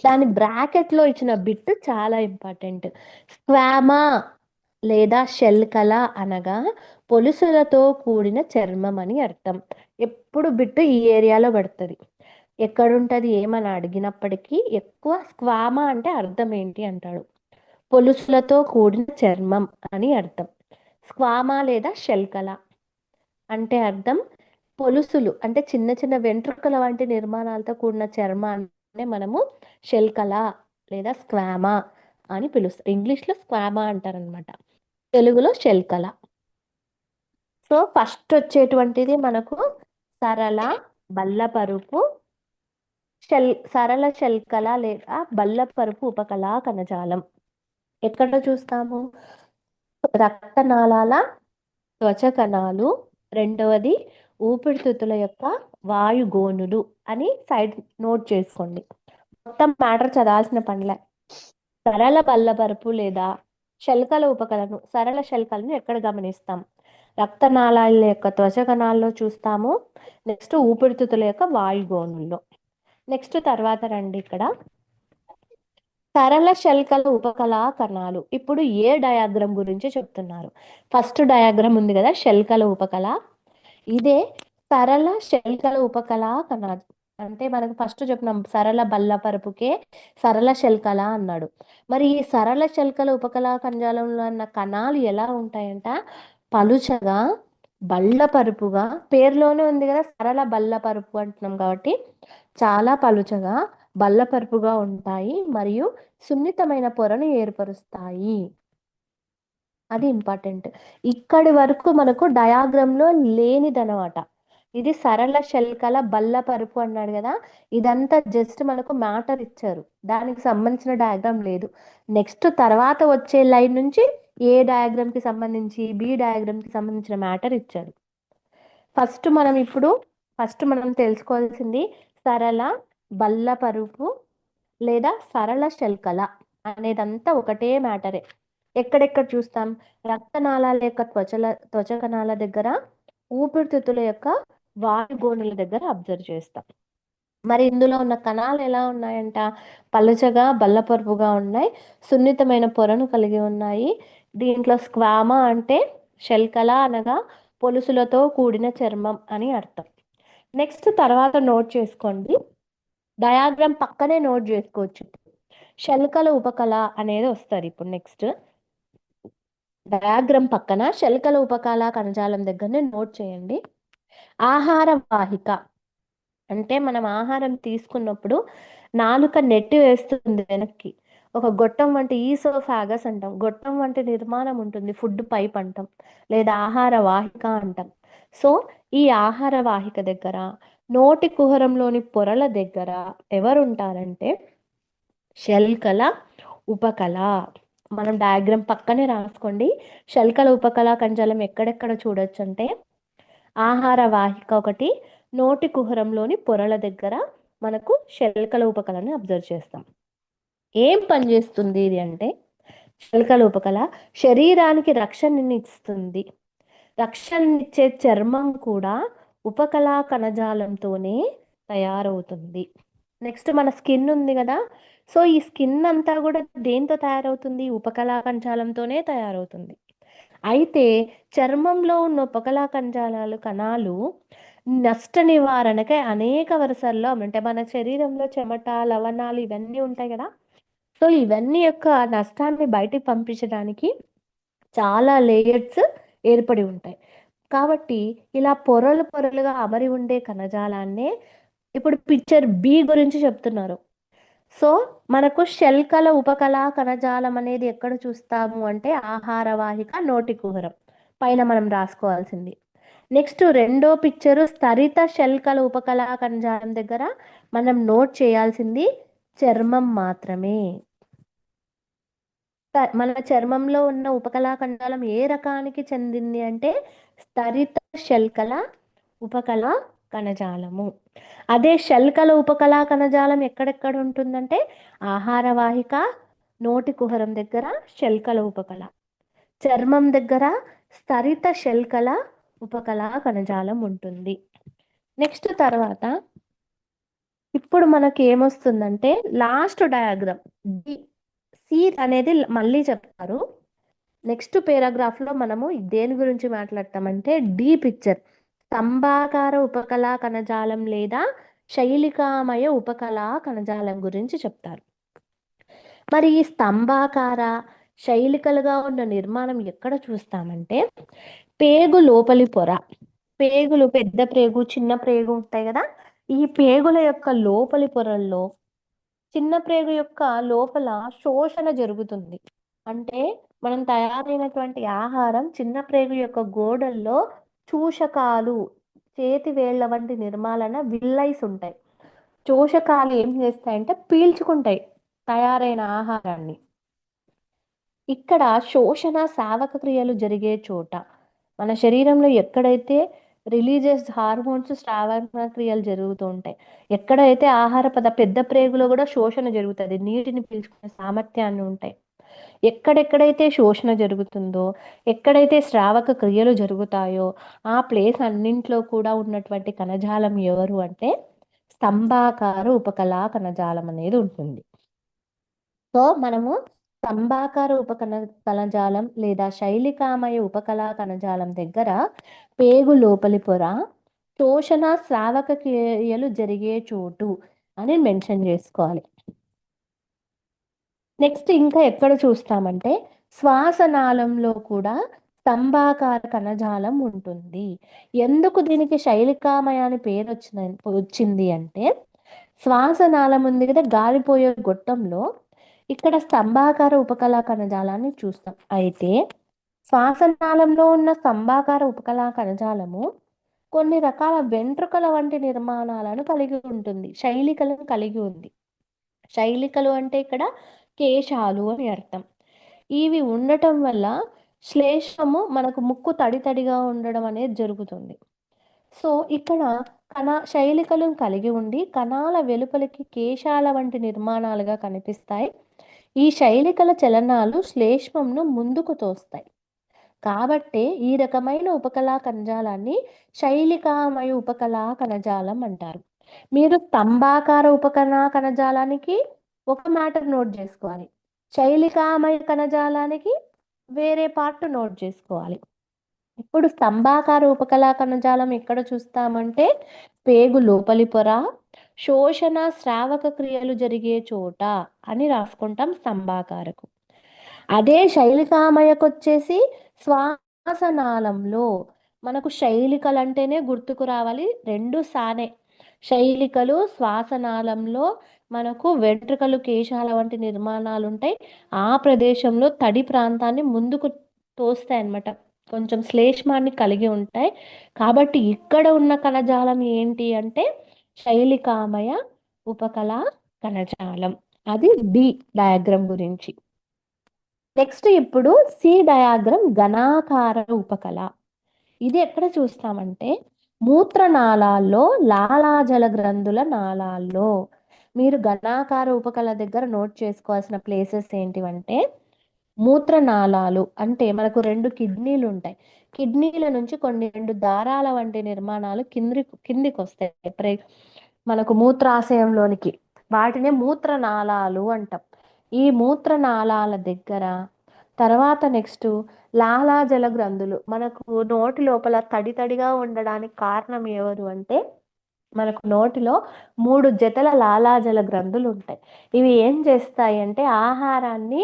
దాని బ్రాకెట్లో ఇచ్చిన బిట్ చాలా ఇంపార్టెంట్. స్క్వామా లేదా శల్కల అనగా పొలుసులతో కూడిన చర్మం అని అర్థం. ఎప్పుడు బిట్టు ఈ ఏరియాలో పడుతుంది. ఎక్కడుంటుంది ఏమని అడిగినప్పటికీ ఎక్కువ స్క్వామా అంటే అర్థం ఏంటి అంటాడు. పొలుసులతో కూడిన చర్మం అని అర్థం. స్క్వామా లేదా శల్కల అంటే అర్థం పొలుసులు అంటే చిన్న చిన్న వెంట్రుకల వంటి నిర్మాణాలతో కూడిన చర్మాన్ని మనము శల్కల లేదా స్క్వామా అని పిలుస్తాం. ఇంగ్లీష్లో స్క్వామా అంటారనమాట, తెలుగులో శల్కల. సో ఫస్ట్ వచ్చేటువంటిది మనకు సరళ బల్లపరుపు సరళ శల్కల లేదా బల్లపరుపు ఉపకళా కణజాలం. ఎక్కడ చూస్తాము? రక్తనాళాల త్వచ కణాలు, రెండవది ఊపిరితిత్తుల యొక్క వాయుగోనులు అని సైడ్ నోట్ చేసుకోండి. మొత్తం మ్యాటర్ చదవాల్సిన పనిలే. సరళ బల్లపరుపు లేదా శల్కల ఉపకళను, సరళ శల్కలను ఎక్కడ గమనిస్తాం? రక్తనాళాల యొక్క త్వచ కణాల్లో చూస్తాము. నెక్స్ట్ ఊపిరితిత్తుల యొక్క వాయుగోనుల్లో. నెక్స్ట్ తర్వాత రండి, ఇక్కడ సరళ శల్కల ఉపకళా కణాలు. ఇప్పుడు ఏ డయాగ్రామ్ గురించి చెప్తున్నారు? ఫస్ట్ డయాగ్రామ్ ఉంది కదా శల్కల ఉపకళ, ఇదే సరళ శల్కల ఉపకళా కణాలు. అంటే మనకు ఫస్ట్ చెప్పినాం సరళ బల్లపరుపుకే సరళ శల్కల అన్నాడు. మరి ఈ సరళ శల్కల ఉపకళా కణజాలంలో ఉన్న కణాలు ఎలా ఉంటాయంట? పలుచగా బల్లపరుపుగా, పేరులోనే ఉంది కదా సరళ బల్లపరుపు అంటున్నాం కాబట్టి చాలా పలుచగా బల్లపరుపుగా ఉంటాయి మరియు సున్నితమైన పొరను ఏర్పరుస్తాయి. అది ఇంపార్టెంట్. ఇక్కడి వరకు మనకు డయాగ్రామ్లో లేనిదనమాట. ఇది సరళ శల్కల బల్లపరుపు అన్నాడు కదా, ఇదంతా జస్ట్ మనకు మ్యాటర్ ఇచ్చారు, దానికి సంబంధించిన డయాగ్రామ్ లేదు. నెక్స్ట్ తర్వాత వచ్చే లైన్ నుంచి ఏ డయాగ్రామ్కి సంబంధించి బి డయాగ్రామ్కి సంబంధించిన మ్యాటర్ ఇచ్చారు. ఫస్ట్ మనం తెలుసుకోవాల్సింది సరళ బల్లపరుపు లేదా సరళ శల్కల అనేదంతా ఒకటే మ్యాటరే. ఎక్కడెక్కడ చూస్తాం? రక్తనాళాల యొక్క త్వచ కణాల దగ్గర, ఊపిరితిత్తుల యొక్క వాయుగోనుల దగ్గర అబ్జర్వ్ చేస్తాం. మరి ఇందులో ఉన్న కణాలు ఎలా ఉన్నాయంట? పలుచగా బల్లపరుపుగా ఉన్నాయి, సున్నితమైన పొరను కలిగి ఉన్నాయి. దీంట్లో స్క్వామా అంటే శల్కల అనగా పొలుసులతో కూడిన చర్మం అని అర్థం. నెక్స్ట్ తర్వాత నోట్ చేసుకోండి, డయాగ్రామ్ పక్కనే నోట్ చేసుకోవచ్చు. శల్కల ఉపకళ అనేది వస్తుంది ఇప్పుడు. నెక్స్ట్ డయాగ్రామ్ పక్కన శల్కల ఉపకళా కణజాలం దగ్గరనే నోట్ చేయండి. ఆహార వాహిక అంటే మనం ఆహారం తీసుకున్నప్పుడు నాలుక నెట్టి వేస్తుంది వెనక్కి. ఒక గొట్టం వంటి ఈసోఫాగస్ అంటాం, గొట్టం వంటి నిర్మాణం ఉంటుంది, ఫుడ్ పైప్ అంటాం లేదా ఆహార వాహిక అంటాం. సో ఈ ఆహార వాహిక దగ్గర, నోటి కుహరంలోని పొరల దగ్గర ఎవరు ఉంటారంటే శల్కల ఉపకళ. మనం డయాగ్రామ్ పక్కనే రాసుకోండి. శల్కల ఉపకళా కణజాలం ఎక్కడెక్కడ చూడొచ్చు అంటే ఆహార వాహిక ఒకటి, నోటి కుహరంలోని పొరల దగ్గర మనకు శల్కల ఉపకళని అబ్జర్వ్ చేస్తాం. ఏం పని చేస్తుంది ఇది అంటే శల్కల ఉపకళ శరీరానికి రక్షణనిస్తుంది. రక్షణనిచ్చే చర్మం కూడా ఉపకళా కణజాలంతోనే తయారవుతుంది. నెక్స్ట్ మన స్కిన్ ఉంది కదా, సో ఈ స్కిన్ అంతా కూడా దేంతో తయారవుతుంది? ఉపకళా కణజాలంతోనే తయారవుతుంది. అయితే చర్మంలో ఉన్న ఉపకళా కణాలు నష్ట నివారణకై అనేక వరుసల్లో అంటే మన శరీరంలో చెమట, లవణాలు ఇవన్నీ ఉంటాయి కదా, సో ఇవన్నీ యొక్క నష్టాన్ని బయటికి పంపించడానికి చాలా లేయర్స్ ఏర్పడి ఉంటాయి. కాబట్టి ఇలా పొరలు పొరలుగా అమరి ఉండే కణజాలాన్నే ఇప్పుడు పిక్చర్ బి గురించి చెప్తున్నారు. సో మనకు శల్కల ఉపకళా కణజాలం అనేది ఎక్కడ చూస్తాము అంటే ఆహారవాహిక, నోటి కుహరం పైన మనం రాసుకోవాల్సింది. నెక్స్ట్ రెండో పిక్చరు స్తరిత శల్కల ఉపకళా కణజాలం దగ్గర మనం నోట్ చేయాల్సింది చర్మం మాత్రమే. మన చర్మంలో ఉన్న ఉపకళా కణజాలం ఏ రకానికి చెందింది అంటే స్తరిత శల్కల ఉపకళా కణజాలము. అదే శల్కల ఉపకళా కణజాలం ఎక్కడెక్కడ ఉంటుందంటే ఆహారవాహిక, నోటి కుహరం దగ్గర శల్కల ఉపకళ, చర్మం దగ్గర స్తరిత శల్కల ఉపకళా కణజాలం ఉంటుంది. నెక్స్ట్ తర్వాత ఇప్పుడు మనకి ఏమొస్తుందంటే లాస్ట్ డయాగ్రామ్ సి అనేది మళ్ళీ చెప్తారు. నెక్స్ట్ పేరాగ్రాఫ్లో మనము దేని గురించి మాట్లాడతామంటే డి పిక్చర్ స్తంభాకార ఉపకళా కణజాలం లేదా శైలికామయ ఉపకళా కణజాలం గురించి చెప్తారు. మరి ఈ స్తంభాకార శైలికలుగా ఉన్న నిర్మాణం ఎక్కడ చూస్తామంటే పేగు లోపలి పొర, పేగులు పెద్ద ప్రేగు, చిన్న ప్రేగు ఉంటాయి కదా, ఈ పేగుల యొక్క లోపలి పొరల్లో చిన్న ప్రేగు యొక్క లోపల శోషణ జరుగుతుంది. అంటే మనం తయారైనటువంటి ఆహారం చిన్న ప్రేగు యొక్క గోడల్లో చూషకాలు, చేతి వేళ్ల వంటి నిర్మాలన విల్లైస్ ఉంటాయి. చూషకాలు ఏం చేస్తాయంటే పీల్చుకుంటాయి తయారైన ఆహారాన్ని. ఇక్కడ శోషణ సావక క్రియలు జరిగే చోట మన శరీరంలో ఎక్కడైతే రిలీజియస్ హార్మోన్స్ స్రావక క్రియలు జరుగుతూ ఉంటాయి, ఎక్కడైతే ఆహార పెద్ద ప్రేగులో కూడా శోషణ జరుగుతుంది, నీటిని పీల్చుకునే సామర్థ్యాన్ని ఉంటాయి. ఎక్కడెక్కడైతే శోషణ జరుగుతుందో, ఎక్కడైతే స్రావక క్రియలు జరుగుతాయో ఆ ప్లేస్ అన్నింట్లో కూడా ఉన్నటువంటి కణజాలం ఎవరు అంటే స్తంభాకార ఉపకళా కణజాలం అనేది ఉంటుంది. సో మనము స్తంభాకార కణజాలం లేదా శైలికామయ ఉపకళా కణజాలం దగ్గర పేగు లోపలి పొర, శోషణ స్రావక క్రియలు జరిగే చోటు అని మెన్షన్ చేసుకోవాలి. నెక్స్ట్ ఇంకా ఎక్కడ చూస్తామంటే శ్వాసనాళంలో కూడా స్తంభాకార కణజాలం ఉంటుంది. ఎందుకు దీనికి శైలికామయ అని పేరు వచ్చింది అంటే శ్వాసనాళం ఉంది కదా, గాలిపోయే గొట్టంలో ఇక్కడ స్తంభాకార ఉపకళా కణజాలాన్ని చూస్తాం. అయితే శ్వాసనాళంలో ఉన్న స్తంభాకార ఉపకళా కణజాలము కొన్ని రకాల వెంట్రుకల వంటి నిర్మాణాలను కలిగి ఉంటుంది, శైలికలను కలిగి ఉంది. శైలికలు అంటే ఇక్కడ కేశాలు అని అర్థం. ఇవి ఉండటం వల్ల శ్లేష్మము మనకు ముక్కు తడిగా ఉండడం అనేది జరుగుతుంది. సో ఇక్కడ శైలికలను కలిగి ఉండి కణాల వెలుపలికి కేశాల వంటి నిర్మాణాలుగా కనిపిస్తాయి. ఈ శైలికల చలనాలు శ్లేష్మంను ముందుకు తోస్తాయి. కాబట్టే ఈ రకమైన ఉపకళా కణజాలాన్ని శైలికామయ ఉపకళా కణజాలం అంటారు. మీరు స్తంభాకార ఉపకళా కణజాలానికి ఒక మ్యాటర్ నోట్ చేసుకోవాలి, శైలికామయ కణజాలానికి వేరే పార్ట్ నోట్ చేసుకోవాలి. ఇప్పుడు స్తంభాకార ఉపకళా కణజాలం ఎక్కడ చూస్తామంటే పేగు లోపలి పొర, శోషణ స్రావక క్రియలు జరిగే చోట అని రాసుకుంటాం స్తంభాకారకు. అదే శైలికామయకు వచ్చేసి శ్వాసనాళంలో. మనకు శైలికలు అంటేనే గుర్తుకు రావాలి రెండు సానే, శైలికలు శ్వాసనాళంలో మనకు వెంట్రుకలు, కేశాల వంటి నిర్మాణాలు ఉంటాయి. ఆ ప్రదేశంలో తడి ప్రాంతాన్ని ముందుకు తోస్తాయి అన్నమాట, కొంచెం శ్లేష్మాన్ని కలిగి ఉంటాయి. కాబట్టి ఇక్కడ ఉన్న కణజాలం ఏంటి అంటే శైలికామయ ఉపకళా కణజాలం. అది డి డయాగ్రామ్ గురించి. నెక్స్ట్ ఇప్పుడు సి డయాగ్రామ్ ఘనాకార ఉపకళ. ఇది ఎక్కడ చూస్తామంటే మూత్రనాళాల్లో, లాలాజల గ్రంథుల నాళాల్లో. మీరు ఘనాకార ఉపకళ దగ్గర నోట్ చేసుకోవాల్సిన ప్లేసెస్ ఏంటివంటే మూత్రనాళాలు అంటే మనకు 2 కిడ్నీలు ఉంటాయి. కిడ్నీల నుంచి కొన్ని 2 దారాల వంటి నిర్మాణాలు కిందికి వస్తాయి మనకు మూత్రాశయంలోనికి. వాటినే మూత్రనాళాలు అంటాం. ఈ మూత్రనాళాల దగ్గర తర్వాత నెక్స్ట్ లాలాజల గ్రంథులు. మనకు నోటి లోపల తడి తడిగా ఉండడానికి కారణం ఎవరు అంటే మనకు నోటిలో 3 జతల లాలాజల గ్రంథులు ఉంటాయి. ఇవి ఏం చేస్తాయి అంటే ఆహారాన్ని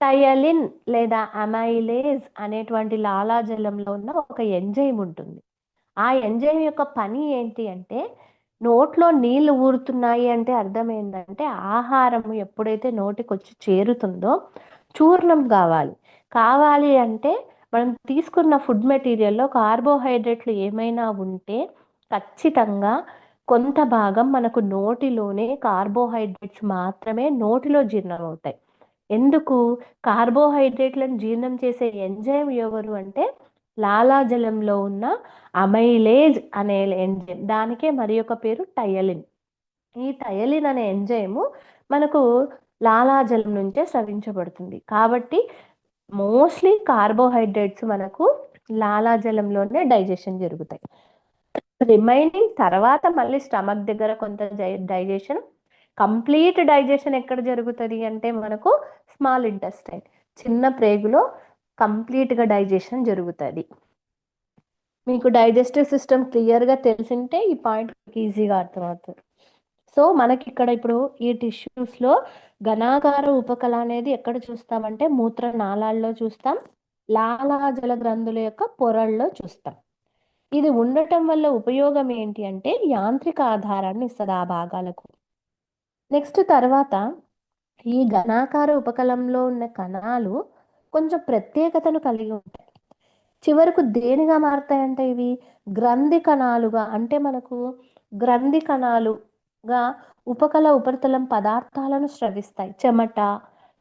టయలిన్ లేదా అమైలేజ్ అనేటువంటి లాలాజలంలో ఉన్న ఒక ఎంజైమ్ ఉంటుంది. ఆ ఎంజైమ్ యొక్క పని ఏంటి అంటే నోట్లో నీళ్లు ఊరుతున్నాయి అంటే అర్థం ఏంటంటే ఆహారం ఎప్పుడైతే నోటికి వచ్చి చేరుతుందో చూర్ణం కావాలి అంటే మనం తీసుకున్న ఫుడ్ మెటీరియల్లో కార్బోహైడ్రేట్లు ఏమైనా ఉంటే ఖచ్చితంగా కొంత భాగం మనకు నోటిలోనే కార్బోహైడ్రేట్స్ మాత్రమే నోటిలో జీర్ణం అవుతాయి. ఎందుకు? కార్బోహైడ్రేట్లను జీర్ణం చేసే ఎంజైమ్ ఎవరు అంటే లాలాజలంలో ఉన్న అమైలేజ్ అనే ఎంజైమ్. దానికే మరి ఒక పేరు టయలిన్. ఈ టయలిన్ అనే ఎంజైము మనకు లాలాజలం నుంచే స్రవించబడుతుంది. కాబట్టి మోస్ట్లీ కార్బోహైడ్రేట్స్ మనకు లాలాజలంలోనే డైజెషన్ జరుగుతాయి. రిమైనింగ్ తర్వాత మళ్ళీ స్టమక్ దగ్గర కొంత డైజెషన్. కంప్లీట్ డైజెషన్ ఎక్కడ జరుగుతుంది అంటే మనకు స్మాల్ ఇంటెస్టైన్, చిన్న ప్రేగులో కంప్లీట్గా డైజెషన్ జరుగుతుంది. మీకు డైజెస్టివ్ సిస్టమ్ క్లియర్గా తెలిసింటే ఈ పాయింట్ ఈజీగా అర్థమవుతుంది. సో మనకి ఇక్కడ ఇప్పుడు ఈ టిష్యూస్లో ఘనాకార ఉపకళ అనేది ఎక్కడ చూస్తామంటే మూత్రనాళాల్లో చూస్తాం, లాలాజల గ్రంథుల యొక్క పొరల్లో చూస్తాం. ఇది ఉండటం వల్ల ఉపయోగం ఏంటి అంటే యాంత్రిక ఆధారాన్ని ఇస్తుంది ఆ భాగాలకు. నెక్స్ట్ తర్వాత ఈ ఘనాకార ఉపకలంలో ఉన్న కణాలు కొంచెం ప్రత్యేకతను కలిగి ఉంటాయి. చివరకు దేనిగా మారుతాయంటే ఇవి గ్రంథి కణాలుగా, అంటే మనకు గ్రంథి కణాలుగా ఉపకల ఉపరితలం పదార్థాలను స్రవిస్తాయి. చెమట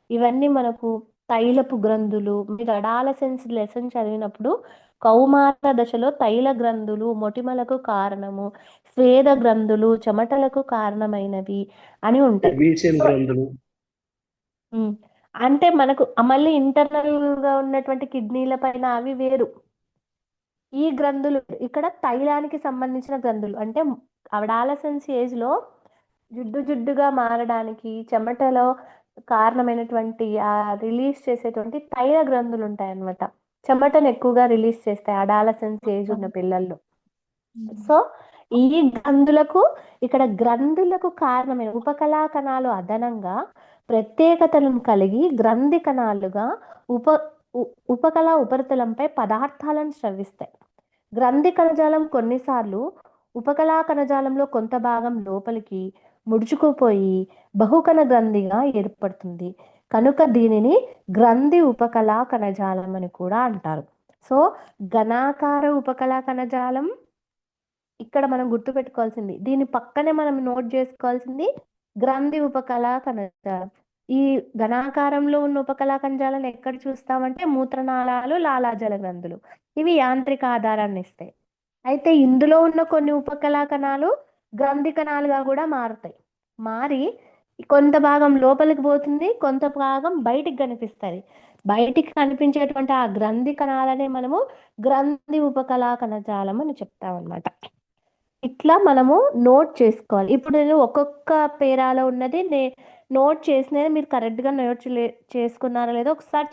ఇవన్నీ మనకు తైలపు గ్రంథులు. మీరు అడాలసెన్స్ లెసన్ చదివినప్పుడు కౌమార దశలో తైల గ్రంథులు మొటిమలకు కారణము, స్వేద గ్రంథులు చెమటలకు కారణమైనవి అని ఉంటాయి. వీసేం గ్రంథులు అంటే మనకు మళ్ళీ ఇంటర్నల్ గా ఉన్నటువంటి కిడ్నీల పైన అవి వేరు. ఈ గ్రంథులు ఇక్కడ తైలానికి సంబంధించిన గ్రంథులు. అంటే అడాలసెన్స్ ఏజ్ లో జిడ్డుగా మారడానికి చెమటలో కారణమైనటువంటి ఆ రిలీజ్ చేసేటువంటి తైల గ్రంథులు ఉంటాయి అన్నమాట. చెమటను ఎక్కువగా రిలీజ్ చేస్తాయి అడాలసెన్స్ ఏజ్ ఉన్న పిల్లల్లో. సో ఈ గ్రంథులకు కారణమైన ఉపకళా కణాలు అదనంగా ప్రత్యేకతలను కలిగి గ్రంథి కణాలుగా ఉపకళా ఉపరితలంపై పదార్థాలను స్రవిస్తాయి. గ్రంథి కణజాలం కొన్నిసార్లు ఉపకళా కణజాలంలో కొంత భాగం లోపలికి ముడుచుకుపోయి బహుకణ గ్రంథిగా ఏర్పడుతుంది. కనుక దీనిని గ్రంథి ఉపకళా కణజాలం అని కూడా అంటారు. సో ఘనాకార ఉపకళా కణజాలం ఇక్కడ మనం గుర్తుపెట్టుకోవాల్సింది, దీని పక్కనే మనం నోట్ చేసుకోవాల్సింది గ్రంథి ఉపకళా కణజాలం. ఈ ఘనాకారంలో ఉన్న ఉపకళా కణజాలను ఎక్కడ చూస్తామంటే మూత్రనాళాలు, లాలాజల గ్రంథులు. ఇవి యాంత్రిక ఆధారాన్ని ఇస్తాయి. అయితే ఇందులో ఉన్న కొన్ని ఉపకళా కణాలు గ్రంథి కణాలుగా కూడా మారి కొంత భాగం లోపలికి పోతుంది, కొంత భాగం బయటికి కనిపిస్తుంది. బయటికి కనిపించేటువంటి ఆ గ్రంథి కణాలనే మనము గ్రంథి ఉపకళా కణజాలం అని చెప్తామన్నమాట. ఇట్లా మనము నోట్ చేసుకోవాలి. ఇప్పుడు నేను ఒక్కొక్క పేరాలో ఉన్నది నోట్ చేసినది మీరు కరెక్ట్గా నోట్ చేసుకున్నారా లేదో ఒకసారి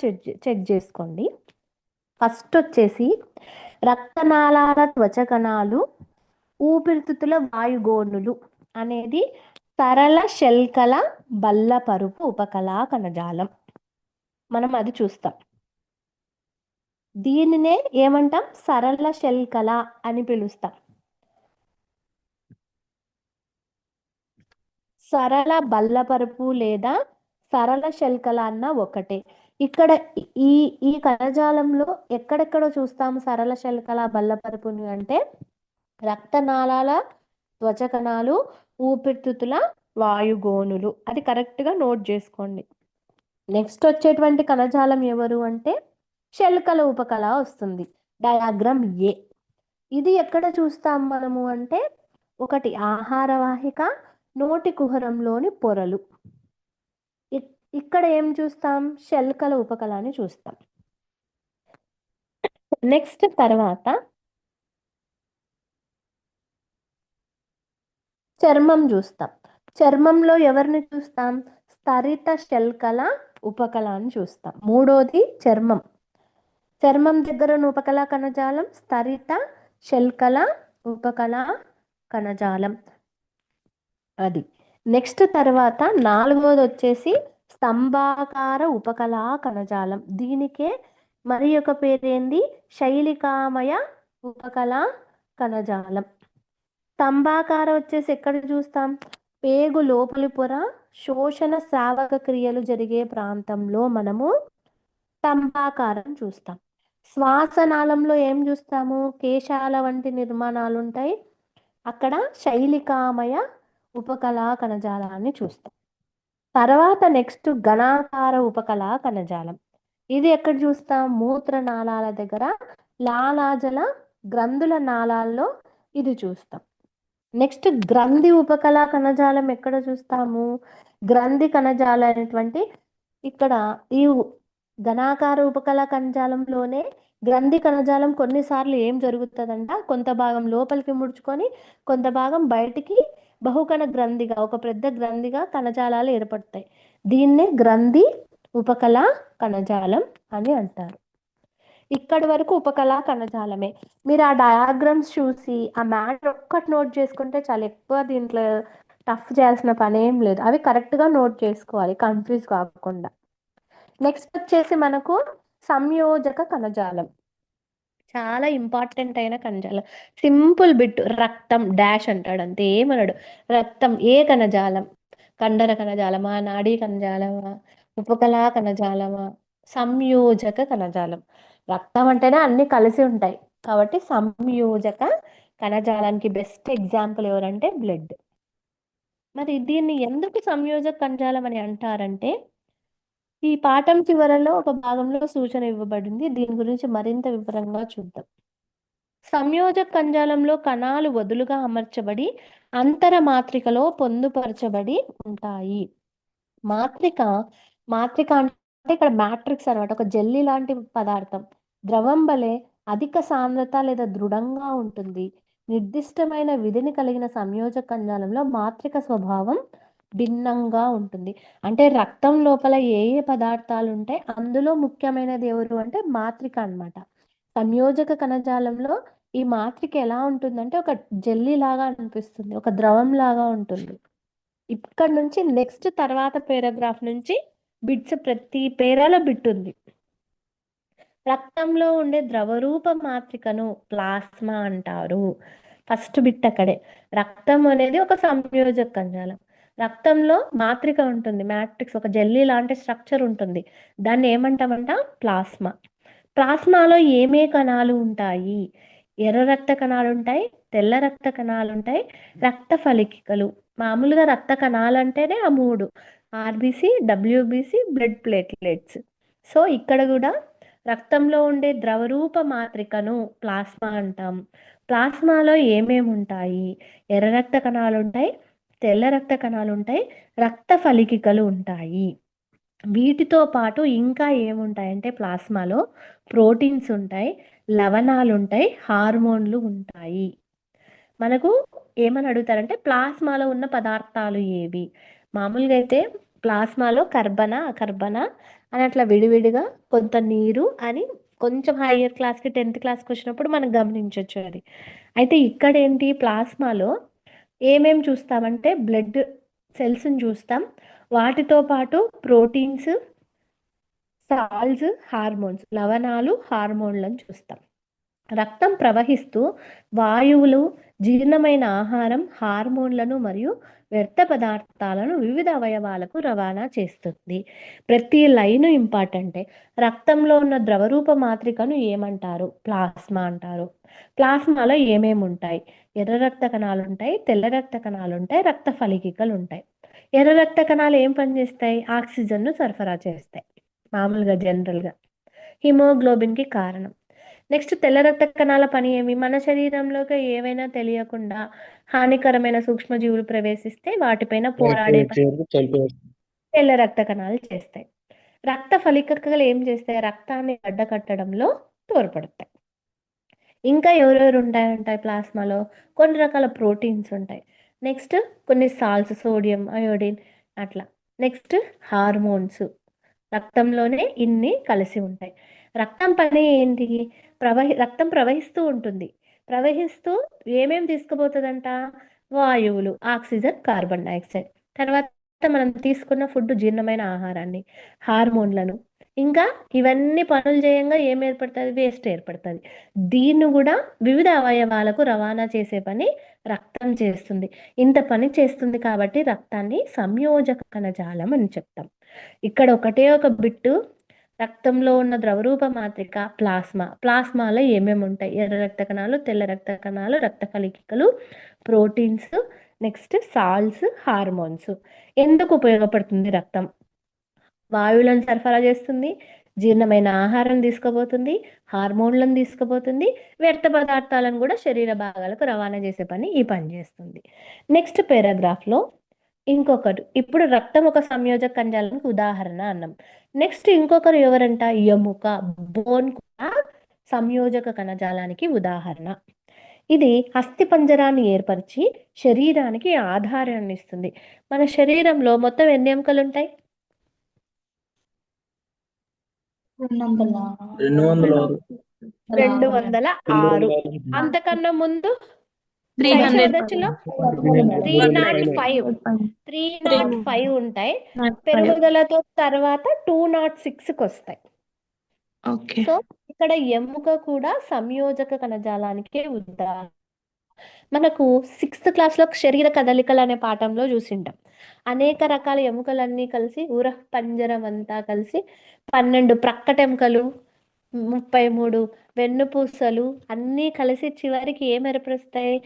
చెక్ చేసుకోండి. ఫస్ట్ వచ్చేసి రక్తనాళాల త్వచ కణాలు, ఊపిరితిత్తుల వాయుగోనులు అనేది సరళ శల్కల బల్లపరుపు ఉపకళా కణజాలం. మనం అది చూస్తాం. దీనినే ఏమంటాం? సరళ శల్కల అని పిలుస్తాం. సరళ బల్లపరుపు లేదా సరళ శల్కల అన్న ఒకటే. ఇక్కడ ఈ కణజాలంలో ఎక్కడెక్కడో చూస్తాము సరళ శల్కల బల్లపరుపుని అంటే రక్తనాళాల త్వచ కణాలు, ఊపిరితిత్తుల వాయుగోనులు. అది కరెక్ట్గా నోట్ చేసుకోండి. నెక్స్ట్ వచ్చేటువంటి కణజాలం ఎవరు అంటే శల్కల ఉపకళ వస్తుంది. డయాగ్రామ్ ఏ. ఇది ఎక్కడ చూస్తాం మనము అంటే ఒకటి ఆహార వాహిక, నోటి కుహరంలోని పొరలు. ఇక్కడ ఏం చూస్తాం? శల్కల ఉపకలాన్ని చూస్తాం. నెక్స్ట్ తర్వాత చర్మం చూస్తాం. చర్మంలో ఎవరిని చూస్తాం? స్తరిత శల్కల ఉపకలాన్ని చూస్తాం. మూడోది చర్మం. చర్మం దగ్గర ఉన్న ఉపకళా కణజాలం స్తరిత శల్కల ఉపకళా కణజాలం. అది నెక్స్ట్ తర్వాత నాలుగోది వచ్చేసి స్తంభాకార ఉపకళా కణజాలం. దీనికే మరి ఒక పేరేంది? శైలికామయ ఉపకళా కణజాలం. స్తంభాకార వచ్చేసి ఎక్కడ చూస్తాం? పేగు లోపలి పొర శోషణ శ్రావక క్రియలు జరిగే ప్రాంతంలో మనము స్తంభాకారం చూస్తాం. శ్వాసనాళంలో ఏం చూస్తాము? కేశాల వంటి నిర్మాణాలు ఉంటాయి. అక్కడ శైలికామయ ఉపకళా కణజాలాన్ని చూస్తాం. తర్వాత నెక్స్ట్ ఘనాకార ఉపకళా కణజాలం. ఇది ఎక్కడ చూస్తాం? మూత్రనాళాల దగ్గర లాలాజల గ్రంథుల నాళాల్లో ఇది చూస్తాం. నెక్స్ట్ గ్రంథి ఉపకళా కణజాలం ఎక్కడ చూస్తాము? గ్రంథి కణజాలం అనేటువంటి ఇక్కడ ఈ ఘనాకార ఉపకళా కణజాలంలోనే గ్రంథి కణజాలం కొన్నిసార్లు ఏం జరుగుతుందంట, కొంత భాగం లోపలికి ముడుచుకొని కొంత భాగం బయటికి బహుకణ గ్రంథిగా ఒక పెద్ద గ్రంథిగా కణజాలాలు ఏర్పడతాయి. దీన్నే గ్రంథి ఉపకళా కణజాలం అని అంటారు. ఇక్కడి వరకు ఉపకళా కణజాలమే. మీరు ఆ డయాగ్రామ్స్ చూసి ఆ మ్యాటర్ ఒక్కటి నోట్ చేసుకుంటే చాలా, ఎక్కువ దీంట్లో టఫ్ చేయాల్సిన పని ఏం లేదు. అవి కరెక్ట్గా నోట్ చేసుకోవాలి, కన్ఫ్యూజ్ కాకుండా. నెక్స్ట్ వచ్చేసి మనకు సంయోజక కణజాలం. చాలా ఇంపార్టెంట్ అయిన కణజాలం. సింపుల్ బిట్, రక్తం డాష్ అంటాడు, అంతే ఏమన్నాడు. రక్తం ఏ కణజాలం? కండర కణజాలమా, నాడీ కణజాలమా, ఉపకళా కణజాలమా, సంయోజక కణజాలం. రక్తం అంటేనే అన్ని కలిసి ఉంటాయి కాబట్టి సంయోజక కణజాలానికి బెస్ట్ ఎగ్జాంపుల్ ఎవరంటే బ్లడ్. మరి దీన్ని ఎందుకు సంయోజక కణజాలం అని అంటారంటే, ఈ పాఠం చివరలో ఒక భాగంలో సూచన ఇవ్వబడింది. దీని గురించి మరింత వివరంగా చూద్దాం. సంయోజక కణజాలంలో కణాలు వదులుగా అమర్చబడి అంతర మాత్రికలో పొందుపరచబడి ఉంటాయి. మాత్రిక అంటే ఇక్కడ మ్యాట్రిక్స్ అనమాట, ఒక జెల్లీ లాంటి పదార్థం. ద్రవం వలె అధిక సాంద్రత లేదా దృఢంగా ఉంటుంది. నిర్దిష్టమైన విధిని కలిగిన సంయోజక కణజాలంలో మాత్రిక స్వభావం భిన్నంగా ఉంటుంది. అంటే రక్తం లోపల ఏ ఏ పదార్థాలు ఉంటాయి, అందులో ముఖ్యమైనది ఎవరు అంటే మాత్రిక అన్నమాట. సంయోజక కణజాలంలో ఈ మాత్రిక ఎలా ఉంటుందంటే ఒక జెల్లీ లాగా అనిపిస్తుంది, ఒక ద్రవం లాగా ఉంటుంది. ఇక్కడ నుంచి నెక్స్ట్ తర్వాత పేరాగ్రాఫ్ నుంచి బిట్స్, ప్రతి పేరాలో బిట్ ఉంది. రక్తంలో ఉండే ద్రవరూప మాత్రికను ప్లాస్మా అంటారు. ఫస్ట్ బిట్ అక్కడే. రక్తం అనేది ఒక సంయోజక కణజాలం. రక్తంలో మాత్రిక ఉంటుంది, మ్యాట్రిక్స్, ఒక జెల్లీ లాంటి స్ట్రక్చర్ ఉంటుంది. దాన్ని ఏమంటామంట? ప్లాస్మా. ప్లాస్మాలో ఏమే కణాలు ఉంటాయి? ఎర్ర రక్త కణాలు ఉంటాయి, తెల్ల రక్త కణాలు ఉంటాయి, రక్త ఫలికికలు. మామూలుగా రక్త కణాలు అంటేనే ఆ మూడు, RBC, WBC, blood platelets. So ఇక్కడ కూడా రక్తంలో ఉండే ద్రవరూప మాత్రికను ప్లాస్మా అంటాం. ప్లాస్మాలో ఏమేమి ఉంటాయి? ఎర్ర రక్త కణాలు ఉంటాయి, తెల్ల రక్త కణాలు ఉంటాయి, రక్త ఫలికికలు ఉంటాయి. వీటితో పాటు ఇంకా ఏముంటాయంటే ప్లాస్మాలో ప్రోటీన్స్ ఉంటాయి, లవణాలు ఉంటాయి, హార్మోన్లు ఉంటాయి. మనకు ఏమని అడుగుతారంటే ప్లాస్మాలో ఉన్న పదార్థాలు ఏవి? మామూలుగా అయితే ప్లాస్మాలో కర్బన, అకర్బన అని అట్లా విడివిడిగా, కొంత నీరు అని కొంచెం హయ్యర్ క్లాస్కి 10th క్లాస్కి వచ్చినప్పుడు మనం గమనించవచ్చు అది. అయితే ఇక్కడ ఏంటి, ప్లాస్మాలో ఏమేమి చూస్తామంటే బ్లడ్ సెల్స్ని చూస్తాం, వాటితో పాటు ప్రోటీన్స్, సాల్ట్స్, హార్మోన్స్, లవణాలు, హార్మోన్లను చూస్తాం. రక్తం ప్రవహిస్తూ వాయువులు, జీర్ణమైన ఆహారం, హార్మోన్లను మరియు వ్యర్థ పదార్థాలను వివిధ అవయవాలకు రవాణా చేస్తుంది. ప్రతి లైను ఇంపార్టెంటే. రక్తంలో ఉన్న ద్రవరూప మాత్రికను ఏమంటారు? ప్లాస్మా అంటారు. ప్లాస్మాలో ఏమేమి ఉంటాయి? ఎర్ర రక్త కణాలు ఉంటాయి, తెల్ల రక్త కణాలు ఉంటాయి, రక్త ఫలికికలు ఉంటాయి. ఎర్ర రక్త కణాలు ఏం పనిచేస్తాయి? ఆక్సిజన్ను సరఫరా చేస్తాయి మామూలుగా జనరల్గా, హిమోగ్లోబిన్కి కారణం. నెక్స్ట్ తెల్ల రక్త కణాల పని ఏమి? మన శరీరంలోకి ఏవైనా తెలియకుండా హానికరమైన సూక్ష్మజీవులు ప్రవేశిస్తే వాటిపైన పోరాడే చంపేస్తారు. తెల్ల రక్త కణాలు చేస్తాయి. రక్త ఫలికలు ఏం చేస్తాయి? రక్తాన్ని గడ్డకట్టడంలో తోడ్పడతాయి. ఇంకా ఎవరెవరు ఉంటాయి ప్లాస్మాలో? కొన్ని రకాల ప్రోటీన్స్ ఉంటాయి. నెక్స్ట్ కొన్ని సాల్ట్స్, సోడియం, అయోడిన్ అట్లా. నెక్స్ట్ హార్మోన్స్ రక్తంలోనే ఇన్ని కలిసి ఉంటాయి. రక్తం పని ఏంటి? రక్తం ప్రవహిస్తూ ఉంటుంది. ప్రవహిస్తూ ఏమేమి తీసుకుపోతుందంట? వాయువులు, ఆక్సిజన్, కార్బన్ డైఆక్సైడ్. తర్వాత మనం తీసుకున్న ఫుడ్, జీర్ణమైన ఆహారాన్ని, హార్మోన్లను, ఇంకా ఇవన్నీ పనులు చేయంగా ఏం ఏర్పడుతుంది? వేస్ట్ ఏర్పడుతుంది. దీన్ని కూడా వివిధ అవయవాలకు రవాణా చేసే పని రక్తం చేస్తుంది. ఇంత పని చేస్తుంది కాబట్టి రక్తాన్ని సంయోజక కణజాలం అని చెప్తాం. ఇక్కడ ఒకటే ఒక బిట్టు, రక్తంలో ఉన్న ద్రవరూప మాత్రిక ప్లాస్మా. ప్లాస్మాలో ఏమేమి ఉంటాయి? ఎర్ర రక్త కణాలు, తెల్ల రక్త కణాలు, రక్త ఫలికలు, ప్రోటీన్స్, నెక్స్ట్ సాల్ట్స్, హార్మోన్స్. ఎందుకు ఉపయోగపడుతుంది రక్తం? వాయువులను సరఫరా చేస్తుంది, జీర్ణమైన ఆహారం తీసుకుపోతుంది, హార్మోన్లను తీసుకుపోతుంది, వ్యర్థ పదార్థాలను కూడా శరీర భాగాలకు రవాణా చేసే పని ఈ పని చేస్తుంది. నెక్స్ట్ పారాగ్రాఫ్లో ఇంకొకరు, ఇప్పుడు రక్తం ఒక సంయోజక కణజాలానికి ఉదాహరణ అన్నాం. నెక్స్ట్ ఇంకొకరు ఎవరంట? ఎముక, బోన్ కూడా సంయోజక కణజాలానికి ఉదాహరణ. ఇది అస్థిపంజరాన్ని ఏర్పరిచి శరీరానికి ఆధారాన్ని ఇస్తుంది. మన శరీరంలో మొత్తం ఎన్ని ఎముకలు ఉంటాయి? 206. అంతకన్నా ముందు 300. దశలో 305 ఉంటాయి. పెరుగుదలతో తర్వాత 206కి వస్తాయి. ఓకే. సో ఇక్కడ ఎముక కూడా సంయోజక కణజాలానికి ఉదాహరణ. మనకు 6th క్లాస్లో శరీర కదలికలు అనే పాఠంలో చూసింటాం. అనేక రకాల ఎముకలన్నీ కలిసి పంజరం అంతా కలిసి 12 ప్రక్కటెముకలు, 33 వెన్నుపూసలు అన్నీ కలిసి చివరికి ఏం ఏర్పరుస్తాయి?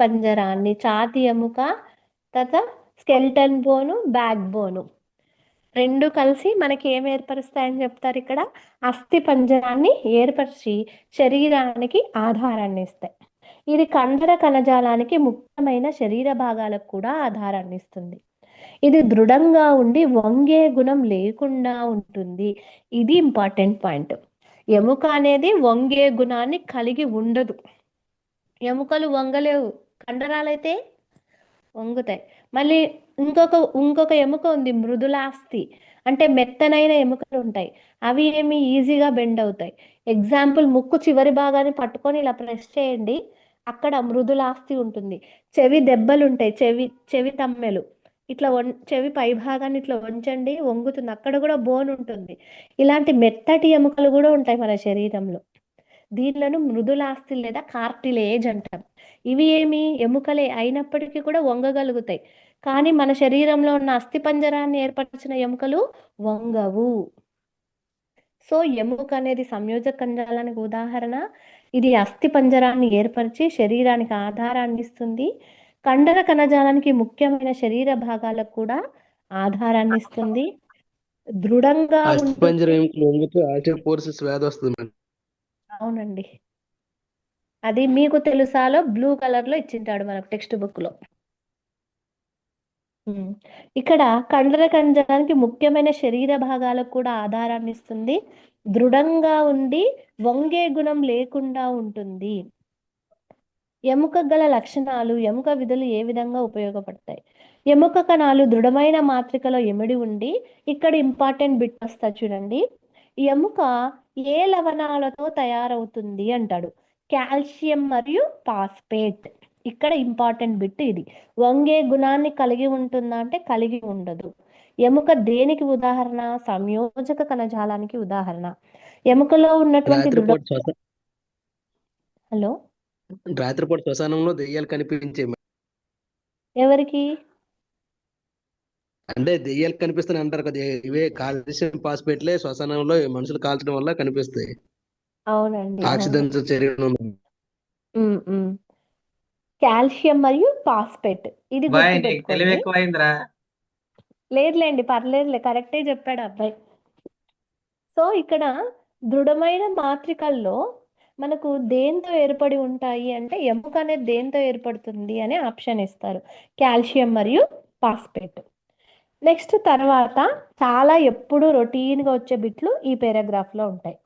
పంజరాన్ని, ఛాతీ ఎముక, తర్వాత స్కెల్టన్ బోను, బ్యాక్ బోను రెండు కలిసి మనకి ఏం ఏర్పరుస్తాయని చెప్తారు ఇక్కడ? అస్థి పంజరాన్ని ఏర్పరిచి శరీరానికి ఆధారాన్ని ఇస్తాయి. ఇది కండర కణజాలానికి ముఖ్యమైన శరీర భాగాలకు కూడా ఆధారాన్ని ఇస్తుంది. ఇది దృఢంగా ఉండి వంగే గుణం లేకుండా ఉంటుంది. ఇది ఇంపార్టెంట్ పాయింట్. ఎముక అనేది వంగే గుణాన్ని కలిగి ఉండదు. ఎముకలు వంగలేవు, కండరాలైతే వంగుతాయి. మళ్ళీ ఇంకొక ఎముక ఉంది, మృదులాస్థి. అంటే మెత్తనైన ఎముకలు ఉంటాయి, అవి ఏమి ఈజీగా బెండ్ అవుతాయి. ఎగ్జాంపుల్, ముక్కు చివరి భాగాన్ని పట్టుకొని ఇలా ప్రెస్ చేయండి, అక్కడ మృదులాస్థి ఉంటుంది. చెవి దెబ్బలు ఉంటాయి, చెవి తమ్మెలు ఇట్లా చెవి పై భాగాన్ని ఇట్లా వంచండి, వంగుతుంది, అక్కడ కూడా బోన్ ఉంటుంది. ఇలాంటి మెత్తటి ఎముకలు కూడా ఉంటాయి మన శరీరంలో. దీనిలను మృదులాస్థి లేదా కార్టిలేజ్ అంటాం. ఇవి ఏమి ఎముకలే అయినప్పటికీ కూడా వంగగలుగుతాయి. కానీ మన శరీరంలో ఉన్న అస్థిపంజరాన్ని ఏర్పరిచిన ఎముకలు వంగవు. సో ఎముక అనేది సంయోజక కణజాలానికి ఉదాహరణ. ఇది అస్థిపంజరాన్ని ఏర్పరిచి శరీరానికి ఆధారాన్ని ఇస్తుంది. కండర కణజాలానికి ముఖ్యమైన శరీర భాగాలకు కూడా ఆధారాన్ని ఇస్తుంది. దృఢంగా అస్థిపంజరం ఎముకలు వంగితే ఆస్టియోపోరోసిస్ వ్యాధి వస్తుంది మేడం. అవునండి, అది మీకు తెలుసాలో బ్లూ కలర్ లో ఇచ్చింటాడు మనకు టెక్స్ట్ బుక్ లో. ఇక్కడ కండర కణజాలానికి ముఖ్యమైన శరీర భాగాలకు కూడా ఆధారాన్ని ఇస్తుంది. దృఢంగా ఉండి వంగే గుణం లేకుండా ఉంటుంది. ఎముక గల లక్షణాలు, ఎముక విధులు ఏ విధంగా ఉపయోగపడతాయి? ఎముక కణాలు దృఢమైన మాత్రికలో ఎమిడి ఉండి, ఇక్కడ ఇంపార్టెంట్ బిట్ వస్తా చూడండి. ఎముక ఏ లవణాలతో తయారవుతుంది అంటాడు? కాల్షియం మరియు ఫాస్ఫేట్. ఇక్కడ ఇంపార్టెంట్ బిట్ ఇది. వంగే గుణాన్ని కలిగి ఉంటుందా అంటే కలిగి ఉండదు. ఎముక దేనికి ఉదాహరణ? సంయోజక కణజాలానికి ఉదాహరణ. ఎముకలో ఉన్నటువంటి హలో రాత్రిపూట శ్మశానంలో దెయ్యాలు కనిపించే ఎవరికి? అంటే దెయ్యాలు కనిపిస్తాయి అంటారు కదా, ఇవే కాల్షియం ఫాస్ఫేట్లే శ్మశానంలో మనుషులు కాల్చడం వల్ల కనిపిస్తాయి. అవునండి, ఆక్సిజన్ శరీరం కాల్షియం మరియు ఫాస్ఫేట్. ఇది తెలివి ఎక్కువైందిరా. లేదులేండి, పర్లేదులే, కరెక్టే చెప్పాడు అబ్బాయి. సో ఇక్కడ దృఢమైన మాత్రికల్లో మనకు దేంతో ఏర్పడి ఉంటాయి అంటే ఎముక అనేది దేంతో ఏర్పడుతుంది అనే ఆప్షన్ ఇస్తారు, కాల్షియం మరియు ఫాస్ఫేట్. నెక్స్ట్ తర్వాత చాలా ఎప్పుడు రొటీన్గా వచ్చే బిట్లు ఈ పేరాగ్రాఫ్లో ఉంటాయి.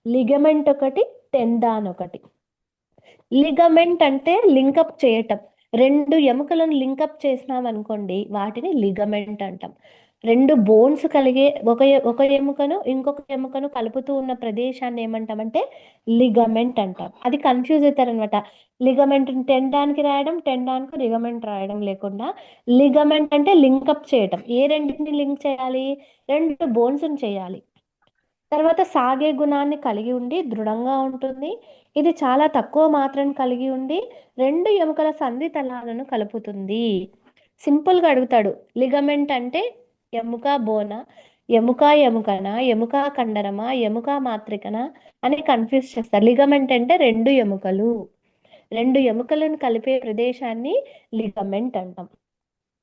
లిగమెంట్ ఒకటి, టెండాన్ ఒకటి. లిగమెంట్ అంటే లింకప్ చేయటం. రెండు ఎముకలను లింకప్ చేసినాం అనుకోండి, వాటిని లిగమెంట్ అంటాం. రెండు బోన్స్ కలిగే ఒక ఎముకను ఇంకొక ఎముకను కలుపుతూ ఉన్న ప్రదేశాన్ని ఏమంటామంటే లిగమెంట్ అంటాం. అది కన్ఫ్యూజ్ అవుతారనమాట. లిగమెంట్ టెండాన్కి రాయడం, టెండాన్కు లిగమెంట్ రాయడం లేకుండా లిగమెంట్ అంటే లింకప్ చేయటం. ఏ రెండింటిని లింక్ చేయాలి? రెండు బోన్స్ని చేయాలి. తర్వాత సాగే గుణాన్ని కలిగి ఉండి దృఢంగా ఉంటుంది. ఇది చాలా తక్కువ మాత్రం కలిగి ఉండి రెండు ఎముకల సంధి తలాలను కలుపుతుంది. సింపుల్గా అడుగుతాడు, లిగమెంట్ అంటే ఎముక బోన, ఎముకనా, ఎముక కండరమా, ఎముక మాత్రికనా అని కన్ఫ్యూజ్ చేస్తారు. లిగమెంట్ అంటే రెండు ఎముకలను కలిపే ప్రదేశాన్ని లిగమెంట్ అంటాం.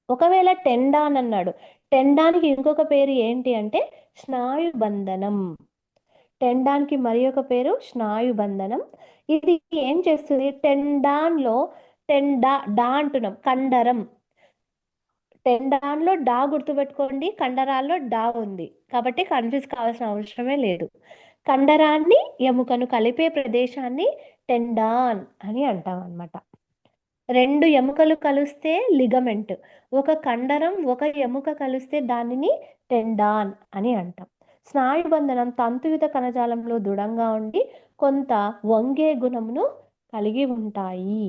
ఒకవేళ టెండాన్ అన్నాడు, టెండాన్కి ఇంకొక పేరు ఏంటి అంటే స్నాయుబంధనం. టెండాన్కి మరి ఒక పేరు స్నాయుబంధనం. ఇది ఏం చేస్తుంది? టెండాన్లో డా అంటున్నాం, కండరం. టెండాన్లో డా గుర్తుపెట్టుకోండి, కండరాల్లో డా ఉంది కాబట్టి కన్ఫ్యూజ్ కావాల్సిన అవసరమే లేదు. కండరాన్ని ఎముకను కలిపే ప్రదేశాన్ని టెండాన్ అని అంటాం అన్నమాట. రెండు ఎముకలు కలిస్తే లిగమెంట్, ఒక కండరం ఒక ఎముక కలిస్తే దానిని టెండాన్ అని అంటాం. స్నాయుబంధనం తంతుయుత కణజాలంలో దృఢంగా ఉండి కొంత వంగే గుణమును కలిగి ఉంటాయి.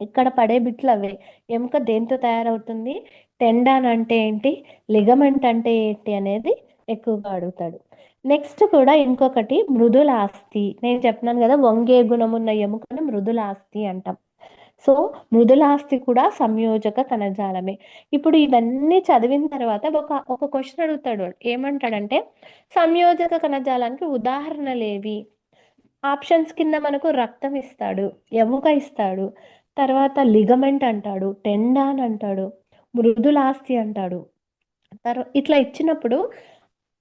ఇక్కడ పడే బిట్లు అవే. ఎముక దేంతో తయారవుతుంది, టెండాన్ అంటే ఏంటి, లిగమెంట్ అంటే ఏంటి అనేది ఎక్కువగా అడుగుతాడు. నెక్స్ట్ కూడా ఇంకొకటి మృదులాస్థి. నేను చెప్తున్నాను కదా, వంగే గుణమున్న ఎముకను మృదులాస్థి అంటాం. సో మృదులాస్థి కూడా సంయోజక కణజాలమే. ఇప్పుడు ఇవన్నీ చదివిన తర్వాత ఒక క్వశ్చన్ అడుగుతాడు. ఏమంటాడంటే సంయోజక కణజాలానికి ఉదాహరణలు ఏవి? ఆప్షన్స్ కింద మనకు రక్తం ఇస్తాడు, ఎముక ఇస్తాడు, తర్వాత లిగమెంట్ అంటాడు, టెండాన్ అంటాడు, మృదులాస్థి అంటాడు. ఇట్లా ఇచ్చినప్పుడు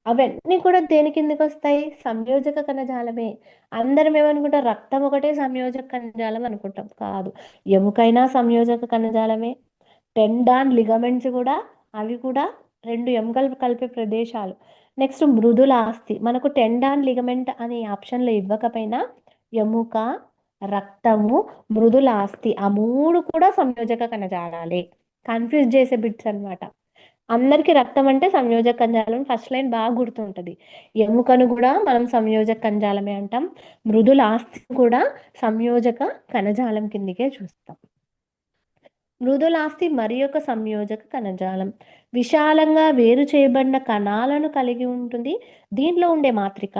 అవన్నీ కూడా దేని కిందకి వస్తాయి? సంయోజక కణజాలమే. అందరం ఏమనుకుంటాం, రక్తం ఒకటే సంయోజక కణజాలం అనుకుంటాం. కాదు, ఎముకైనా సంయోజక కణజాలమే. టెండాన్, లిగమెంట్స్ కూడా, అవి కూడా రెండు ఎముకలు కలిపే ప్రదేశాలు. నెక్స్ట్ మృదులాస్థి. మనకు టెండాన్, లిగమెంట్ అనే ఆప్షన్లో ఇవ్వకపోయినా ఎముక, రక్తము, మృదులాస్థి ఆ మూడు కూడా సంయోజక కణజాలాలే. కన్ఫ్యూజ్ చేసే బిట్స్ అన్నమాట. అందరికీ రక్తం అంటే సంయోజక కణజాలం, ఫస్ట్ లైన్ బాగా గుర్తుంటుంది. ఎముకను కూడా మనం సంయోజక కణజాలమే అంటాం. మృదులాస్థి కూడా సంయోజక కణజాలం కిందికే చూస్తాం. మృదులాస్థి మరి ఒక సంయోజక కణజాలం. విశాలంగా వేరు చేయబడిన కణాలను కలిగి ఉంటుంది. దీంట్లో ఉండే మాత్రిక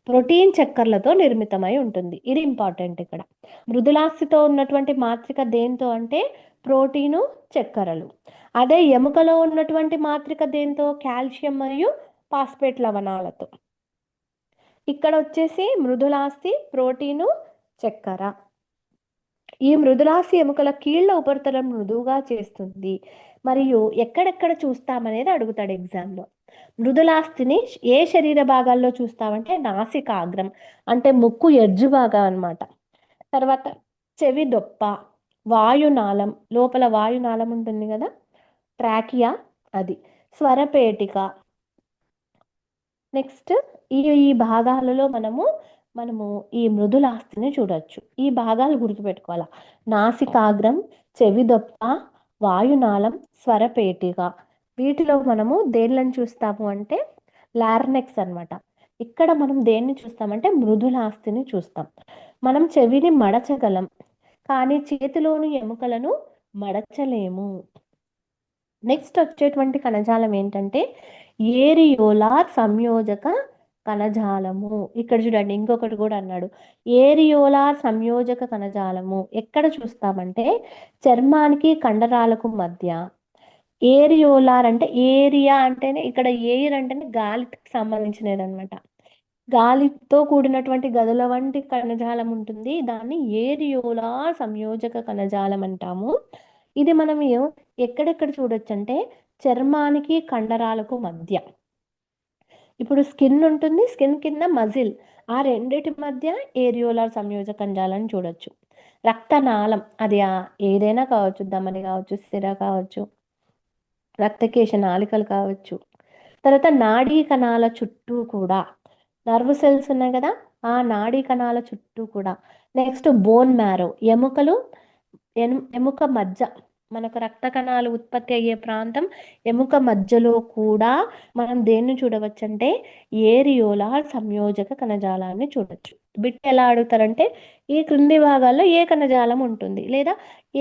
ప్రోటీన్ చక్కర్లతో నిర్మితమై ఉంటుంది. ఇది ఇంపార్టెంట్. ఇక్కడ మృదులాస్థితో ఉన్నటువంటి మాత్రిక దేంతో అంటే ప్రోటీను, చక్కెరలు. అదే ఎముకలో ఉన్నటువంటి మాత్రిక దేంతో? కాల్షియం మరియు ఫాస్ఫేట్ లవణాలతో. ఇక్కడ వచ్చేసి మృదులాస్థి ప్రోటీను, చక్కెర. ఈ మృదులాస్థి ఎముకల కీళ్ల ఉపరితలం మృదువుగా చేస్తుంది. మరియు ఎక్కడెక్కడ చూస్తామనేది అడుగుతాడు ఎగ్జామ్లో. మృదులాస్థిని ఏ శరీర భాగాల్లో చూస్తామంటే నాసికాగ్రం, అంటే ముక్కు ఎడ్జు భాగం అన్నమాట. తర్వాత చెవి దొప్ప, వాయునాళం, లోపల వాయునాళం ఉంటుంది కదా, ట్రాకియా, అది స్వరపేటిక. నెక్స్ట్ ఈ భాగాలలో మనము ఈ మృదులాస్థిని చూడొచ్చు. ఈ భాగాలు గుర్తుపెట్టుకోవాలా: నాసికాగ్రం, చెవిదొప్ప, వాయునాళం, స్వరపేటిక. వీటిలో మనము దేనిలను చూస్తాము అంటే లార్నెక్స్ అన్నమాట. ఇక్కడ మనం దేన్ని చూస్తామంటే మృదులాస్థిని చూస్తాం. మనం చెవిని మడచగలం, కానీ చేతిలోని ఎముకలను మడచలేము. నెక్స్ట్ వచ్చేటువంటి కణజాలం ఏంటంటే ఏరియోలార్ సంయోజక కణజాలము. ఇక్కడ చూడండి, ఇంకొకటి కూడా అన్నాడు, ఏరియోలార్ సంయోజక కణజాలము. ఎక్కడ చూస్తామంటే చర్మానికి కండరాలకు మధ్య. ఏరియోలార్ అంటే ఏరియా అంటేనే, ఇక్కడ ఎయిర్ అంటేనే గాలికి సంబంధించినది అనమాట. గాలితో కూడినటువంటి గదుల వంటి కణజాలం ఉంటుంది, దాన్ని ఏరియోలార్ సంయోజక కణజాలం అంటాము. ఇది మనం ఎక్కడెక్కడ చూడొచ్చు అంటే చర్మానికి కండరాలకు మధ్య. ఇప్పుడు స్కిన్ ఉంటుంది, స్కిన్ కింద మజిల్, ఆ రెండిటి మధ్య ఏరియోలార్ సంయోజక కణజాలాన్ని చూడొచ్చు. రక్తనాళం, అది ఏదైనా కావచ్చు, ధమని కావచ్చు, సిర కావచ్చు, రక్తకేశ నాళికలు కావచ్చు. తర్వాత నాడీ కణాల చుట్టూ కూడా నర్వ్ సెల్స్ ఉన్నాయి కదా, ఆ నాడీ కణాల చుట్టూ కూడా. నెక్స్ట్ బోన్ మ్యారో, ఎముక మజ్జ, మనకు రక్త కణాలు ఉత్పత్తి అయ్యే ప్రాంతం ఎముక మధ్యలో కూడా మనం దేన్ని చూడవచ్చు అంటే ఏరియోలార్ సంయోజక కణజాలాన్ని చూడొచ్చు. బిట్ ఎలా అడుగుతారంటే ఈ క్రింది భాగాల్లో ఏ కణజాలం ఉంటుంది, లేదా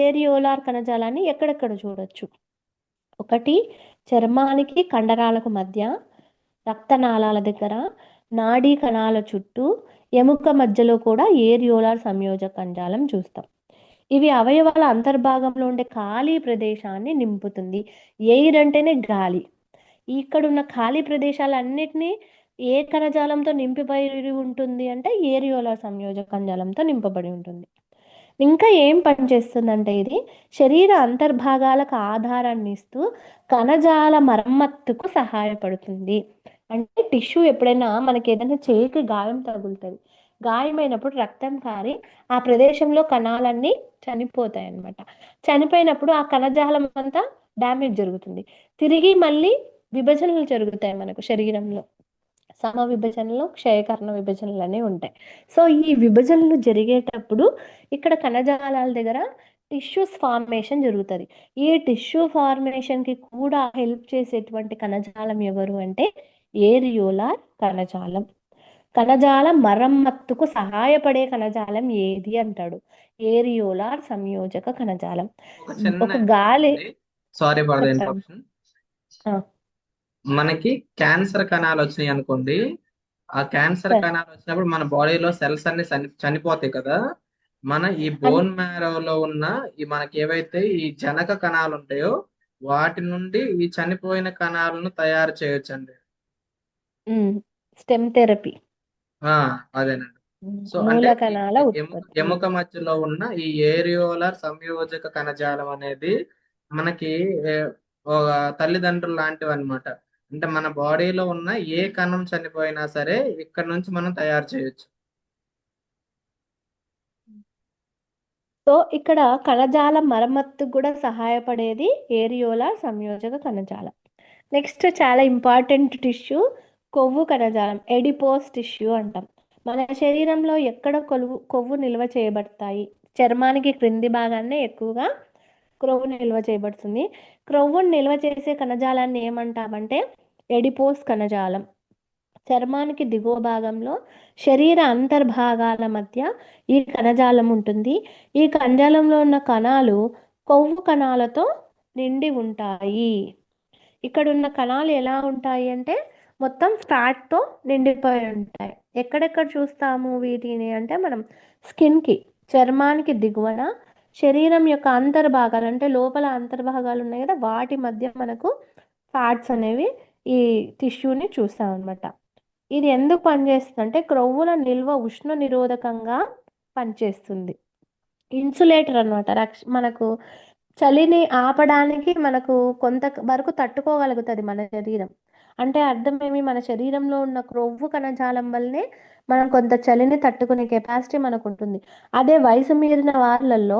ఏరియోలార్ కణజాలాన్ని ఎక్కడెక్కడ చూడొచ్చు. ఒకటి, చర్మానికి కండరాలకు మధ్య, రక్తనాళాల దగ్గర, నాడీ కణాల చుట్టూ, ఎముక మధ్యలో కూడా ఏరియోలార్ సంయోజక కణజాలం చూస్తాం. ఇవి అవయవాల అంతర్భాగంలో ఉండే ఖాళీ ప్రదేశాన్ని నింపుతుంది. ఎయిర్ అంటేనే గాలి. ఇక్కడ ఉన్న ఖాళీ ప్రదేశాలన్నిటినీ ఏ కణజాలంతో నింపిబడి ఉంటుంది అంటే ఏరియోలార్ సంయోజక కణజాలంతో నింపబడి ఉంటుంది. ఇంకా ఏం పనిచేస్తుందంటే ఇది శరీర అంతర్భాగాలకు ఆధారాన్ని ఇస్తూ కణజాల మరమ్మత్తుకు సహాయపడుతుంది. అంటే టిష్యూ ఎప్పుడైనా మనకి ఏదైనా చేయికి గాయం తగులుతుంది, గాయమైనప్పుడు రక్తం కారి ఆ ప్రదేశంలో కణాలన్నీ చనిపోతాయి అన్నమాట. చనిపోయినప్పుడు ఆ కణజాలం అంతా డ్యామేజ్ జరుగుతుంది. తిరిగి మళ్ళీ విభజనలు జరుగుతాయి మనకు శరీరంలో. సమ విభజనలు, క్షయకర్ణ విభజనలు అనేవి ఉంటాయి. సో ఈ విభజనలు జరిగేటప్పుడు ఇక్కడ కణజాలాల దగ్గర టిష్యూస్ ఫార్మేషన్ జరుగుతుంది. ఈ టిష్యూ ఫార్మేషన్కి కూడా హెల్ప్ చేసేటువంటి కణజాలం ఎవరు అంటే ఏరియోలార్ కణజాలం. కణజాల మరమ్మత్తుకు సహాయపడే కణజాలం ఏది అంటాడు, ఏరియోలార్ సంయోజక కణజాలం. ఒక చిన్న ఒక గాలి సారీ ఫర్ ద చెప్పండి. ఇంటరప్షన్. ఆ, మనకి క్యాన్సర్ కణాలు వచ్చినాయి అనుకోండి, ఆ క్యాన్సర్ సరే. కణాలు వచ్చినప్పుడు మన బాడీలో సెల్స్ అన్ని చనిపోతాయి కదా. మన ఈ బోన్ మ్యారోలో ఉన్న ఈ మనకి ఏవైతే ఈ జనక కణాలు ఉంటాయో వాటి నుండి ఈ చనిపోయిన కణాలను తయారు చేయొచ్చండి. స్టెమ్ థెరపీ, అదేనండి. సో మూల అంటే కణాల ఎముక ఉత్పత్తి. ఎముక మధ్యలో ఉన్న ఈ ఏరియోలార్ సంయోజక కణజాలం అనేది మనకి ఒక తల్లిదండ్రులు లాంటివి అన్నమాట. అంటే మన బాడీలో ఉన్న ఏ కణం చనిపోయినా సరే ఇక్కడ నుంచి మనం తయారు చేయొచ్చు. సో ఇక్కడ కణజాల మరమ్మత్తుకు కూడా సహాయపడేది ఏరియోలార్ సంయోజక కణజాలం. నెక్స్ట్ చాలా ఇంపార్టెంట్ టిష్యూ కొవ్వు కణజాలం, ఎడిపోస్ టిష్యూ అంటాం. మన శరీరంలో ఎక్కడ కొవ్వు నిల్వ చేయబడతాయి, చర్మానికి క్రింది భాగాన్నే ఎక్కువగా క్రొవ్వు నిల్వ చేయబడుతుంది. క్రొవ్వును నిల్వ చేసే కణజాలాన్ని ఏమంటామంటే ఎడిపోస్ కణజాలం. చర్మానికి దిగువ భాగంలో శరీర అంతర్భాగాల మధ్య ఈ కణజాలం ఉంటుంది. ఈ కణజాలంలో ఉన్న కణాలు కొవ్వు కణాలతో నిండి ఉంటాయి. ఇక్కడ ఉన్న కణాలు ఎలా ఉంటాయి అంటే మొత్తం ఫ్యాట్తో నిండిపోయి ఉంటాయి. ఎక్కడెక్కడ చూస్తాము వీటిని అంటే మనం స్కిన్కి, చర్మానికి దిగువన, శరీరం యొక్క అంతర్భాగాలు అంటే లోపల అంతర్భాగాలు ఉన్నాయి కదా, వాటి మధ్య మనకు ఫ్యాట్స్ అనేవి ఈ టిష్యూని చూస్తాం అనమాట. ఇది ఎందుకు పనిచేస్తుంది అంటే క్రొవ్వుల నిల్వ ఉష్ణ నిరోధకంగా పనిచేస్తుంది. ఇన్సులేటర్ అనమాట. మనకు చలిని ఆపడానికి మనకు కొంత వరకు తట్టుకోగలుగుతుంది మన శరీరం. అంటే అర్థమేమి, మన శరీరంలో ఉన్న క్రొవ్వు కణజాలం వల్లనే మనం కొంత చలిని తట్టుకునే కెపాసిటీ మనకు ఉంటుంది. అదే వయసు మీరిన వాళ్ళల్లో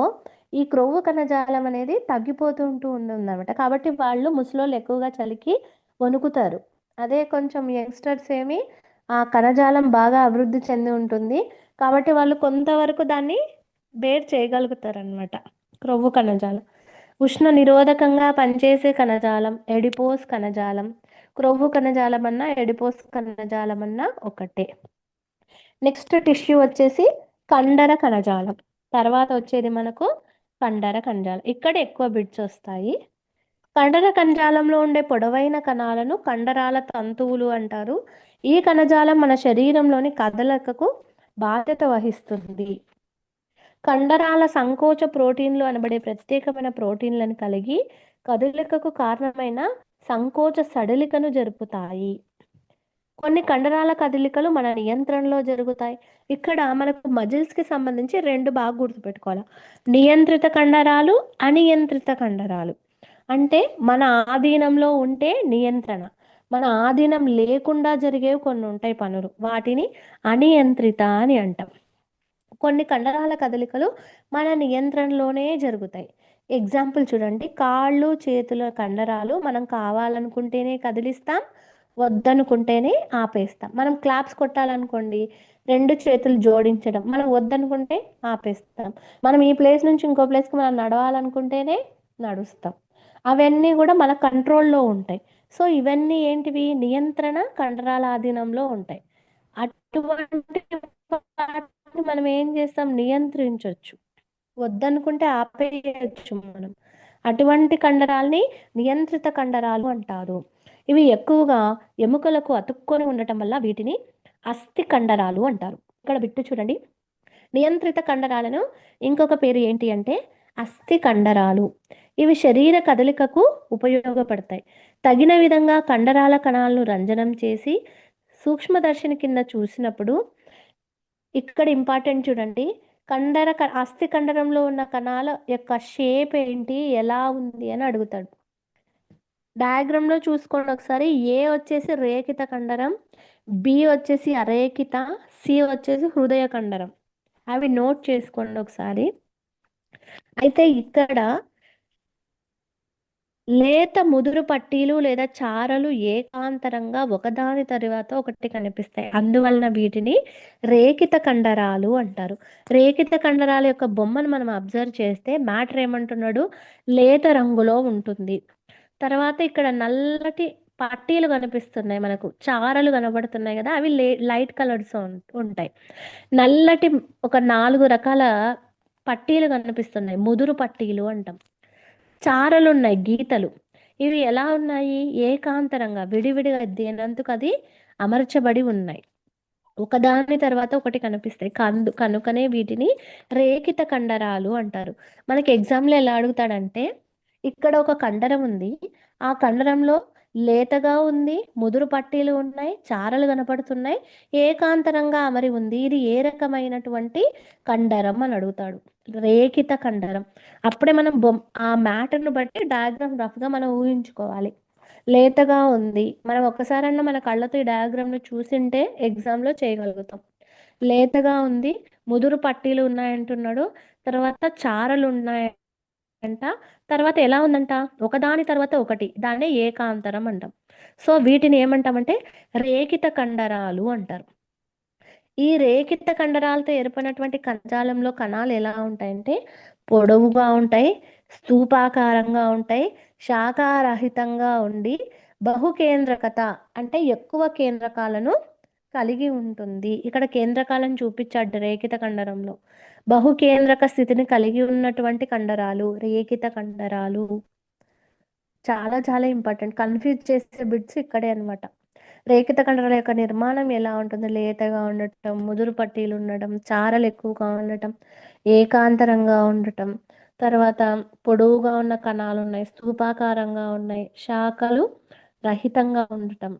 ఈ క్రొవ్వు కణజాలం అనేది తగ్గిపోతూ ఉంటుందన్నమాట. కాబట్టి వాళ్ళు ముసలోళ్ళు ఎక్కువగా చలికి వణుకుతారు. అదే కొంచెం యంగ్స్టర్స్ ఏమి ఆ కణజాలం బాగా అభివృద్ధి చెంది ఉంటుంది కాబట్టి వాళ్ళు కొంతవరకు దాన్ని బేర్ చేయగలుగుతారు అనమాట. క్రొవ్వు కణజాలం ఉష్ణ నిరోధకంగా పనిచేసే కణజాలం ఎడిపోస్ కణజాలం. క్రొవ్వు కణజాలం అన్నా ఎడిపోస్ కణజాలం అన్నా ఒకటే. నెక్స్ట్ టిష్యూ వచ్చేసి కండర కణజాలం. తర్వాత వచ్చేది మనకు కండర కణజాలం. ఇక్కడ ఎక్కువ బిట్స్ వస్తాయి. కండర కణజాలంలో ఉండే పొడవైన కణాలను కండరాల తంతువులు అంటారు. ఈ కణజాలం మన శరీరంలోని కదలికకు బాధ్యత వహిస్తుంది. కండరాల సంకోచ ప్రోటీన్లు అనబడే ప్రత్యేకమైన ప్రోటీన్లను కలిగి కదలికకు కారణమైన సంకోచ సడలికను జరుపుతాయి. కొన్ని కండరాల కదలికలు మన నియంత్రణలో జరుగుతాయి. ఇక్కడ మనకు మజిల్స్కి సంబంధించి రెండు బాగా గుర్తుపెట్టుకోవాలి, నియంత్రిత కండరాలు, అనియంత్రిత కండరాలు. అంటే మన ఆధీనంలో ఉంటే నియంత్రణ, మన ఆధీనం లేకుండా జరిగేవి కొన్ని ఉంటాయి పనులు, వాటిని అనియంత్రిత అని అంటాం. కొన్ని కండరాల కదలికలు మన నియంత్రణలోనే జరుగుతాయి. ఎగ్జాంపుల్ చూడండి, కాళ్ళు చేతుల కండరాలు మనం కావాలనుకుంటేనే కదిలిస్తాం, వద్దనుకుంటేనే ఆపేస్తాం. మనం క్లాప్స్ కొట్టాలనుకోండి, రెండు చేతులు జోడించడం, మనం వద్దనుకుంటే ఆపేస్తాం. మనం ఈ ప్లేస్ నుంచి ఇంకో ప్లేస్కి మనం నడవాలనుకుంటేనే నడుస్తాం. అవన్నీ కూడా మన కంట్రోల్లో ఉంటాయి. సో ఇవన్నీ ఏంటివి, నియంత్రణ కండరాల ఆధీనంలో ఉంటాయి. అటువంటి వాటిని మనం ఏం చేస్తాం, నియంత్రించవచ్చు. వద్దనుకుంటే ఆపేయచ్చు మనం. అటువంటి కండరాల్ని నియంత్రిత కండరాలు అంటారు. ఇవి ఎక్కువగా ఎముకలకు అతుక్కొని ఉండటం వల్ల వీటిని అస్థి కండరాలు అంటారు. ఇక్కడ బిట్టు చూడండి, నియంత్రిత కండరాలను ఇంకొక పేరు ఏంటి అంటే అస్థి కండరాలు. ఇవి శరీర కదలికకు ఉపయోగపడతాయి. తగిన విధంగా కండరాల కణాలను రంజనం చేసి సూక్ష్మదర్శిని కింద చూసినప్పుడు ఇక్కడ ఇంపార్టెంట్ చూడండి, అస్థి కండరంలో ఉన్న కణాల యొక్క షేప్ ఏంటి, ఎలా ఉంది అని అడుగుతాడు. డయాగ్రామ్లో చూసుకోండి ఒకసారి. ఏ వచ్చేసి రేఖిత కండరం, బి వచ్చేసి అరేఖిత, సి వచ్చేసి హృదయ కండరం. అవి నోట్ చేసుకోండి ఒకసారి. అయితే ఇక్కడ లేత ముదురు పట్టీలు లేదా చారలు ఏకాంతరంగా ఒకదాని తరువాత ఒకటి కనిపిస్తాయి. అందువలన వీటిని రేఖిత కండరాలు అంటారు. రేఖిత కండరాల యొక్క బొమ్మను మనం అబ్జర్వ్ చేస్తే మ్యాటర్ ఏమంటున్నాడు, లేత రంగులో ఉంటుంది. తర్వాత ఇక్కడ నల్లటి పట్టీలు కనిపిస్తున్నాయి, మనకు చారలు కనబడుతున్నాయి కదా, అవి లైట్ కలర్స్ ఉంటాయి. నల్లటి ఒక 4 రకాల పట్టీలు కనిపిస్తున్నాయి, ముదురు పట్టీలు అంటాం. చారలు ఉన్నాయి, గీతలు. ఇవి ఎలా ఉన్నాయి, ఏకాంతరంగా విడివిడిగా దేనందుకు అది అమర్చబడి ఉన్నాయి, ఒకదాని తర్వాత ఒకటి కనిపిస్తాయి. కనుకనే వీటిని రేఖిత కండరాలు అంటారు. మనకి ఎగ్జామ్లో ఎలా అడుగుతాడంటే, ఇక్కడ ఒక కండరం ఉంది, ఆ కండరంలో లేతగా ఉంది, ముదురు పట్టీలు ఉన్నాయి, చారలు కనపడుతున్నాయి, ఏకాంతరంగా అమరి ఉంది. ఇది ఏ రకమైనటువంటి కండరం అని అడుగుతాడు, రేఖిత కండరం. అప్పుడే మనం ఆ మ్యాటర్ను బట్టి డయాగ్రామ్ రఫ్గా మనం ఊహించుకోవాలి. లేతగా ఉంది, మనం ఒక్కసారన్నా మన కళ్ళతో ఈ డయాగ్రామ్ను చూసింటే ఎగ్జామ్లో చేయగలుగుతాం. లేతగా ఉంది, ముదురు పట్టీలు ఉన్నాయంటున్నాడు, తర్వాత చారలు ఉన్నాయంట, తర్వాత ఎలా ఉందంట, ఒకదాని తర్వాత ఒకటి, దాన్నే ఏకాంతరం అంటాం. సో వీటిని ఏమంటామంటే రేఖిత కండరాలు అంటారు. ఈ రేఖిత కండరాలతో ఏర్పడినటువంటి కణజాలంలో కణాలు ఎలా ఉంటాయంటే పొడవుగా ఉంటాయి, స్తూపాకారంగా ఉంటాయి, శాఖారహితంగా ఉండి బహుకేంద్రకత అంటే ఎక్కువ కేంద్రకాలను కలిగి ఉంటుంది. ఇక్కడ కేంద్రకాలను చూపించాడు రేఖిత కండరంలో. బహుకేంద్రక స్థితిని కలిగి ఉన్నటువంటి కండరాలు రేఖిత కండరాలు. చాలా చాలా ఇంపార్టెంట్, కన్ఫ్యూజ్ చేసే బిట్స్ ఇక్కడే అన్నమాట. రేఖిత కండరాల యొక్క నిర్మాణం ఎలా ఉంటుంది, లేతగా ఉండటం, ముదురు పట్టీలు ఉండటం, చారలు ఎక్కువగా ఉండటం, ఏకాంతరంగా ఉండటం, తర్వాత పొడవుగా ఉన్న కణాలు ఉన్నాయి, స్తూపాకారంగా ఉన్నాయి, శాఖలు రహితంగా ఉండటం,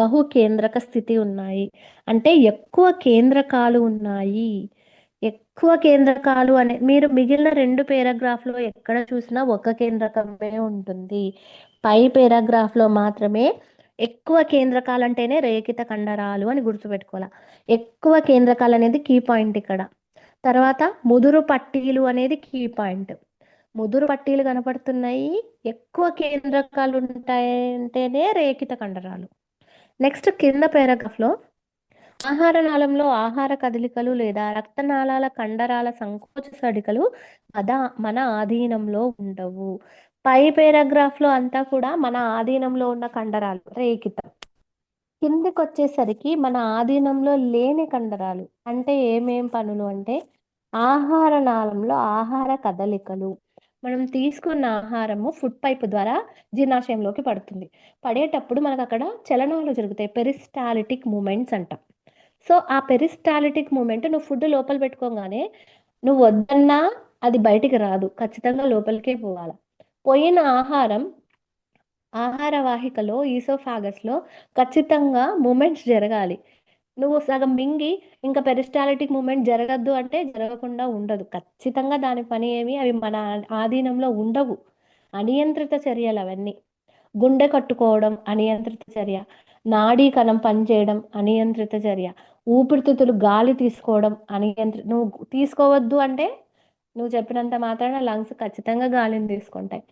బహుకేంద్రక స్థితి ఉన్నాయి. అంటే ఎక్కువ కేంద్రకాలు ఉన్నాయి. ఎక్కువ కేంద్రకాలు అనే మీరు మిగిలిన 2 పేరాగ్రాఫ్లో ఎక్కడ చూసినా ఒక కేంద్రకమే ఉంటుంది. పై పేరాగ్రాఫ్లో మాత్రమే ఎక్కువ కేంద్రకాలు అంటేనే రేఖిత కండరాలు అని గుర్తుపెట్టుకోవాలి. ఎక్కువ కేంద్రకాలు అనేది కీ పాయింట్ ఇక్కడ. తర్వాత ముదురు పట్టీలు అనేది కీ పాయింట్. ముదురు పట్టీలు కనపడుతున్నాయి, ఎక్కువ కేంద్రకాలు ఉంటాయంటేనే రేఖిత కండరాలు. నెక్స్ట్ కింద పేరాగ్రాఫ్లో ఆహార నాళంలో ఆహార కదలికలు లేదా రక్తనాళాల కండరాల సంకోచ సడికలు మన ఆధీనంలో ఉండవు. పై పేరాగ్రాఫ్లో అంతా కూడా మన ఆధీనంలో ఉన్న కండరాలు రేఖిత. కిందికి వచ్చేసరికి మన ఆధీనంలో లేని కండరాలు అంటే ఏమేం పనులు అంటే ఆహార నాళంలో ఆహార కదలికలు. మనం తీసుకున్న ఆహారము ఫుడ్ పైప్ ద్వారా జీర్ణాశయంలోకి పడుతుంది. పడేటప్పుడు మనకు అక్కడ చలనాలు జరుగుతాయి, పెరిస్టాలిటిక్ మూమెంట్స్ అంటాం. సో ఆ పెరిస్టాలిటిక్ మూమెంట్ నువ్వు ఫుడ్ లోపల పెట్టుకోగానే నువ్వు వద్దన్నా అది బయటికి రాదు, ఖచ్చితంగా లోపలికే పోవాలి. పోయిన ఆహార వాహికలో ఈసోఫాగస్లో ఖచ్చితంగా మూమెంట్స్ జరగాలి. నువ్వు సగం మింగి ఇంకా పెరిస్టాలిటిక్ మూమెంట్ జరగద్దు అంటే జరగకుండా ఉండదు. ఖచ్చితంగా దాని పని ఏమి అవి మన ఆధీనంలో ఉండవు, అనియంత్రిత చర్యలు అవన్నీ. గుండె కట్టుకోవడం అనియంత్రిత చర్య, నాడీ కణం పనిచేయడం అనియంత్రిత చర్య, ఊపిరితిత్తులు గాలి తీసుకోవడం నువ్వు తీసుకోవద్దు అంటే నువ్వు చెప్పినంత మాత్రాన లంగ్స్ ఖచ్చితంగా గాలిని తీసుకుంటాయి.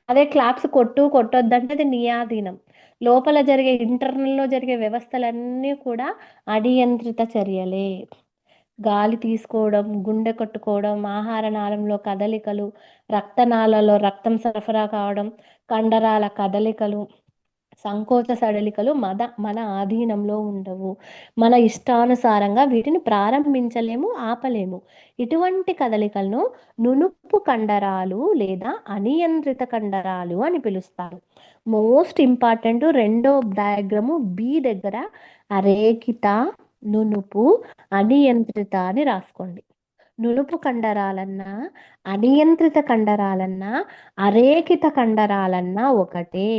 అదే క్లాప్స్ కొట్టొద్దంటే అది నీ ఆధీనం. లోపల జరిగే ఇంటర్నల్లో జరిగే వ్యవస్థలన్నీ కూడా అనియంత్రిత చర్యలే. గాలి తీసుకోవడం, గుండె కొట్టుకోవడం, ఆహార నాళంలో కదలికలు, రక్తనాళాల్లో రక్తం సరఫరా కావడం, కండరాల కదలికలు, సంకోచ సడలికలు మన ఆధీనంలో ఉండవు. మన ఇష్టానుసారంగా వీటిని ప్రారంభించలేము, ఆపలేము. ఇటువంటి కదలికలను నునుపు కండరాలు లేదా అనియంత్రిత కండరాలు అని పిలుస్తారు. మోస్ట్ ఇంపార్టెంట్ రెండో డయాగ్రాము బి దగ్గర అరేఖిత, నునుపు, అనియంత్రిత అని రాసుకోండి. నునుపు కండరాలన్నా, అనియంత్రిత కండరాలన్నా, అరేఖిత కండరాలన్నా ఒకటే.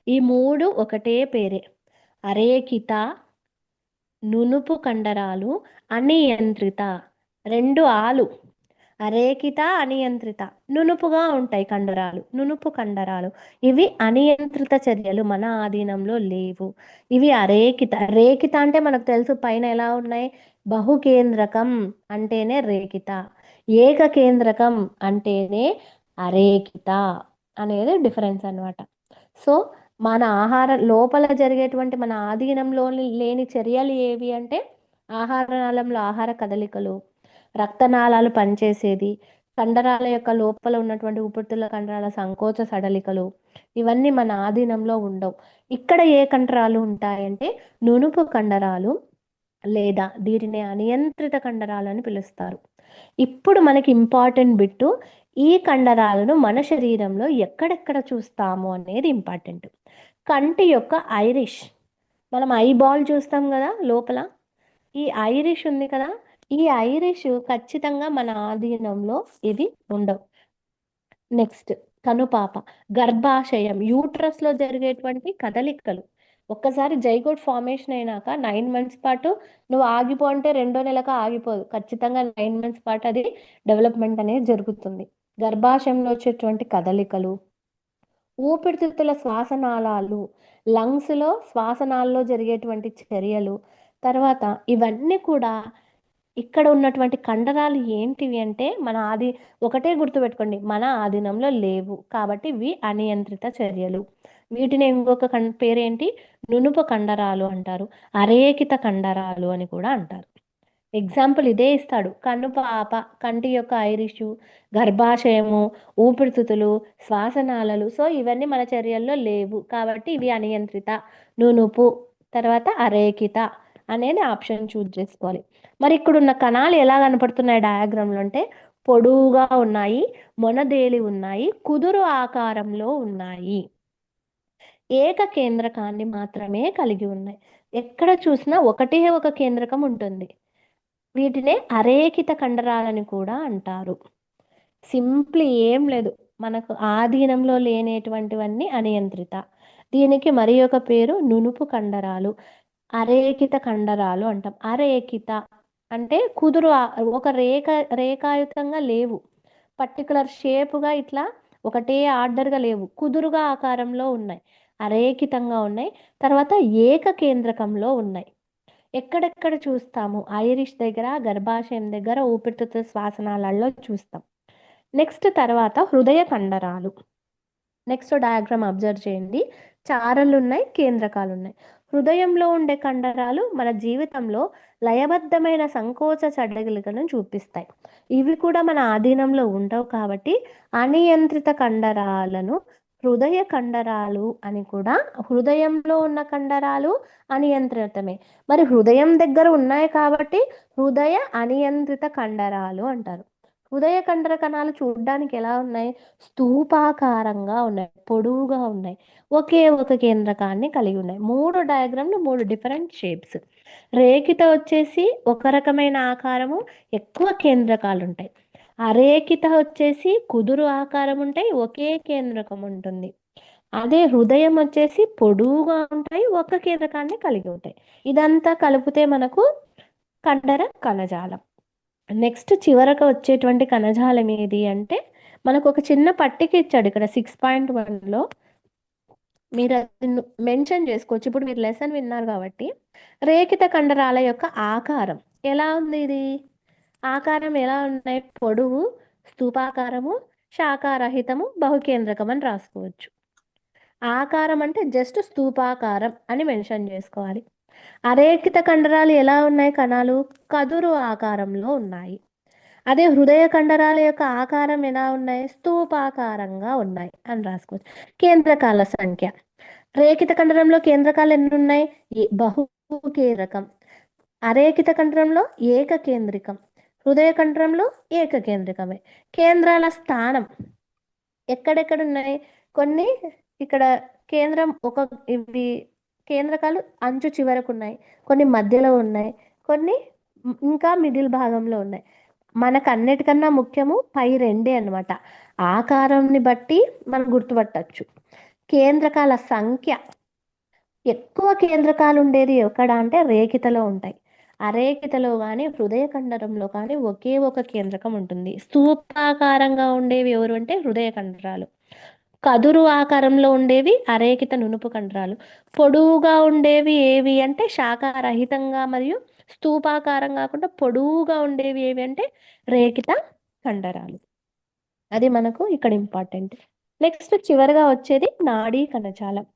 ఈ మూడు ఒకటే పేరే. అరేఖిత, నునుపు కండరాలు, అనియంత్రిత. రెండు ఆలు. అరేఖిత, అనియంత్రిత. నునుపుగా ఉంటాయి కండరాలు, నునుపు కండరాలు. ఇవి అనియంత్రిత చర్యలు, మన ఆధీనంలో లేవు. ఇవి అరేఖిత. రేఖిత అంటే మనకు తెలుసు పైన ఎలా ఉన్నాయి. బహుకేంద్రకం అంటేనే రేఖిత, ఏకకేంద్రకం అంటేనే అరేఖిత అనేది డిఫరెన్స్ అన్నమాట. సో మన ఆహారం లోపల జరిగేటువంటి మన ఆధీనంలో లేని చర్యలు ఏవి అంటే ఆహార నాళంలో ఆహార కదలికలు, రక్తనాళాలు పనిచేసేది, కండరాల యొక్క లోపల ఉన్నటువంటి ఊపిరితిత్తుల కండరాల సంకోచ సడలికలు, ఇవన్నీ మన ఆధీనంలో ఉండవు. ఇక్కడ ఏ కండరాలు ఉంటాయంటే నునుపు కండరాలు లేదా వీటిని అనియంత్రిత కండరాలు అని పిలుస్తారు. ఇప్పుడు మనకి ఇంపార్టెంట్ బిట్టు, ఈ కండరాలను మన శరీరంలో ఎక్కడెక్కడ చూస్తాము అనేది ఇంపార్టెంట్. కంటి యొక్క ఐరిష్, మనం ఐబాల్ చూస్తాం కదా లోపల, ఈ ఐరిష్ ఉంది కదా, ఈ ఐరిష్ ఖచ్చితంగా మన ఆధీనంలో ఇవి ఉండవు. నెక్స్ట్ కనుపాప, గర్భాశయం, యూట్రస్లో జరిగేటువంటి కదలికలు. ఒక్కసారి జైగోట్ ఫార్మేషన్ అయినాక 9 months పాటు నువ్వు ఆగిపో అంటే 2వ నెలకు ఆగిపోదు, ఖచ్చితంగా 9 months పాటు అది డెవలప్మెంట్ అనేది జరుగుతుంది. గర్భాశయంలో వచ్చేటువంటి కదలికలు, ఊపిరితిత్తుల శ్వాసనాళాలు, లంగ్స్లో శ్వాసనాళాల్లో జరిగేటువంటి చర్యలు, తర్వాత ఇవన్నీ కూడా ఇక్కడ ఉన్నటువంటి కండరాలు ఏంటివి అంటే ఒకటే గుర్తుపెట్టుకోండి, మన ఆధీనంలో లేవు కాబట్టి ఇవి అనియంత్రిత చర్యలు. వీటిని ఇంకొక పేరేంటి, నునుపు కండరాలు అంటారు, అరేఖిత కండరాలు అని కూడా అంటారు. ఎగ్జాంపుల్ ఇదే ఇస్తాడు, కనుపాప, కంటి యొక్క ఐరిషు, గర్భాశయము, ఊపిరితిత్తులు, శ్వాసనాళాలు. సో ఇవన్నీ మన చర్యల్లో లేవు కాబట్టి ఇవి అనియంత్రిత. నునుపు తర్వాత అరేఖిత అనేది ఆప్షన్ చూజ్ చేసుకోవాలి. మరి ఇక్కడ ఉన్న కణాలు ఎలా కనపడుతున్నాయి డయాగ్రామ్లో అంటే పొడువుగా ఉన్నాయి, మొనదేలి ఉన్నాయి, కుదురు ఆకారంలో ఉన్నాయి, ఏకకేంద్రకాన్ని మాత్రమే కలిగి ఉన్నాయి. ఎక్కడ చూసినా ఒకటే ఒక కేంద్రకం ఉంటుంది. వీటినే అరేఖిత కండరాలని కూడా అంటారు. సింప్లీ ఏం లేదు, మనకు ఆధీనంలో లేనేటువంటివన్నీ అనియంత్రిత. దీనికి మరి ఒక పేరు నునుపు కండరాలు, అరేఖిత కండరాలు అంటాం. అరేఖిత అంటే కుదురు ఒక రేఖాయుతంగా లేవు, పర్టికులర్ షేపుగా ఇట్లా ఒకటే ఆర్డర్గా లేవు, కుదురుగా ఆకారంలో ఉన్నాయి, అరేఖితంగా ఉన్నాయి. తర్వాత ఏకకేంద్రకంలో ఉన్నాయి. ఎక్కడెక్కడ చూస్తాము, ఐరిష్ దగ్గర, గర్భాశయం దగ్గర, ఊపిరితిత్తుల శ్వాసనాళాల్లో చూస్తాం. నెక్స్ట్ తర్వాత హృదయ కండరాలు. నెక్స్ట్ డయాగ్రామ్ అబ్జర్వ్ చేయండి, చారలు ఉన్నాయి, కేంద్రకాలు ఉన్నాయి. హృదయంలో ఉండే కండరాలు మన జీవితంలో లయబద్ధమైన సంకోచ చడలికలను చూపిస్తాయి. ఇవి కూడా మన ఆధీనంలో ఉండవు కాబట్టి అనియంత్రిత కండరాలను హృదయ కండరాలు అని కూడా, హృదయంలో ఉన్న కండరాలు అనియంత్రితమే, మరి హృదయం దగ్గర ఉన్నాయి కాబట్టి హృదయ అనియంత్రిత కండరాలు అంటారు. హృదయ కండర కణాలు చూడడానికి ఎలా ఉన్నాయి, స్తూపాకారంగా ఉన్నాయి, పొడవుగా ఉన్నాయి, ఒకే ఒక కేంద్రకాన్ని కలిగి ఉన్నాయి. 3 డయాగ్రామ్లు 3 డిఫరెంట్ షేప్స్. రేఖిత వచ్చేసి ఒక రకమైన ఆకారము, ఎక్కువ కేంద్రకాలు ఉంటాయి. అరేఖిత వచ్చేసి కుదురు ఆకారం ఉంటాయి, ఒకే కేంద్రకం ఉంటుంది. అదే హృదయం వచ్చేసి పొడవుగా ఉంటాయి, ఒక కేంద్రకాన్ని కలిగి ఉంటాయి. ఇదంతా కలిపితే మనకు కండర కణజాలం. నెక్స్ట్ చివరకు వచ్చేటువంటి కణజాలం ఏది అంటే మనకు ఒక చిన్న పట్టిక ఇచ్చాడు ఇక్కడ 6.1లో, మీరు అది మెన్షన్ చేసుకోవచ్చు. ఇప్పుడు మీరు లెసన్ విన్నారు కాబట్టి రేఖిత కండరాల యొక్క ఆకారం ఎలా ఉంది, ఇది ఆకారం ఎలా ఉన్నాయి? పొడవు, స్థూపాకారము, శాఖారహితము, బహుకేంద్రకం అని రాసుకోవచ్చు. ఆకారం అంటే జస్ట్ స్థూపాకారం అని మెన్షన్ చేసుకోవాలి. అరేఖిత కండరాలు ఎలా ఉన్నాయి? కణాలు కదురు ఆకారంలో ఉన్నాయి. అదే హృదయ కండరాల యొక్క ఆకారం ఎలా ఉన్నాయి? స్థూపాకారంగా ఉన్నాయి అని రాసుకోవచ్చు. కేంద్రకాల సంఖ్య, రేఖిత కండరంలో కేంద్రకాలు ఎన్ని ఉన్నాయి? బహుకేంద్రకం. అరేఖిత కండరంలో ఏకకేంద్రికం, హృదయ కండరంలో ఏకకేంద్రికమే. కేంద్రాల స్థానం ఎక్కడెక్కడ ఉన్నాయి? కొన్ని ఇక్కడ కేంద్రం ఇవి కేంద్రకాలు అంచు చివరకు ఉన్నాయి, కొన్ని మధ్యలో ఉన్నాయి, కొన్ని ఇంకా మిడిల్ భాగంలో ఉన్నాయి. మనకు అన్నిటికన్నా ముఖ్యము పై రెండే అన్నమాట. ఆకారాన్ని బట్టి మనం గుర్తుపట్టచ్చు. కేంద్రకాల సంఖ్య, ఎక్కువ కేంద్రకాలు ఉండేది ఎక్కడ అంటే రేఖితలో ఉంటాయి. అరేఖితలో కానీ హృదయ కండరంలో కానీ ఒకే ఒక కేంద్రకం ఉంటుంది. స్థూపాకారంగా ఉండేవి ఎవరు అంటే హృదయ కండరాలు. కదురు ఆకారంలో ఉండేవి అరేఖిత నునుపు కండరాలు. పొడవుగా ఉండేవి ఏవి అంటే శాఖారహితంగా మరియు స్థూపాకారం కాకుండా పొడవుగా ఉండేవి ఏవి అంటే రేఖిత కండరాలు. అది మనకు ఇక్కడ ఇంపార్టెంట్. నెక్స్ట్ చివరిగా వచ్చేది నాడీ కణజాలం.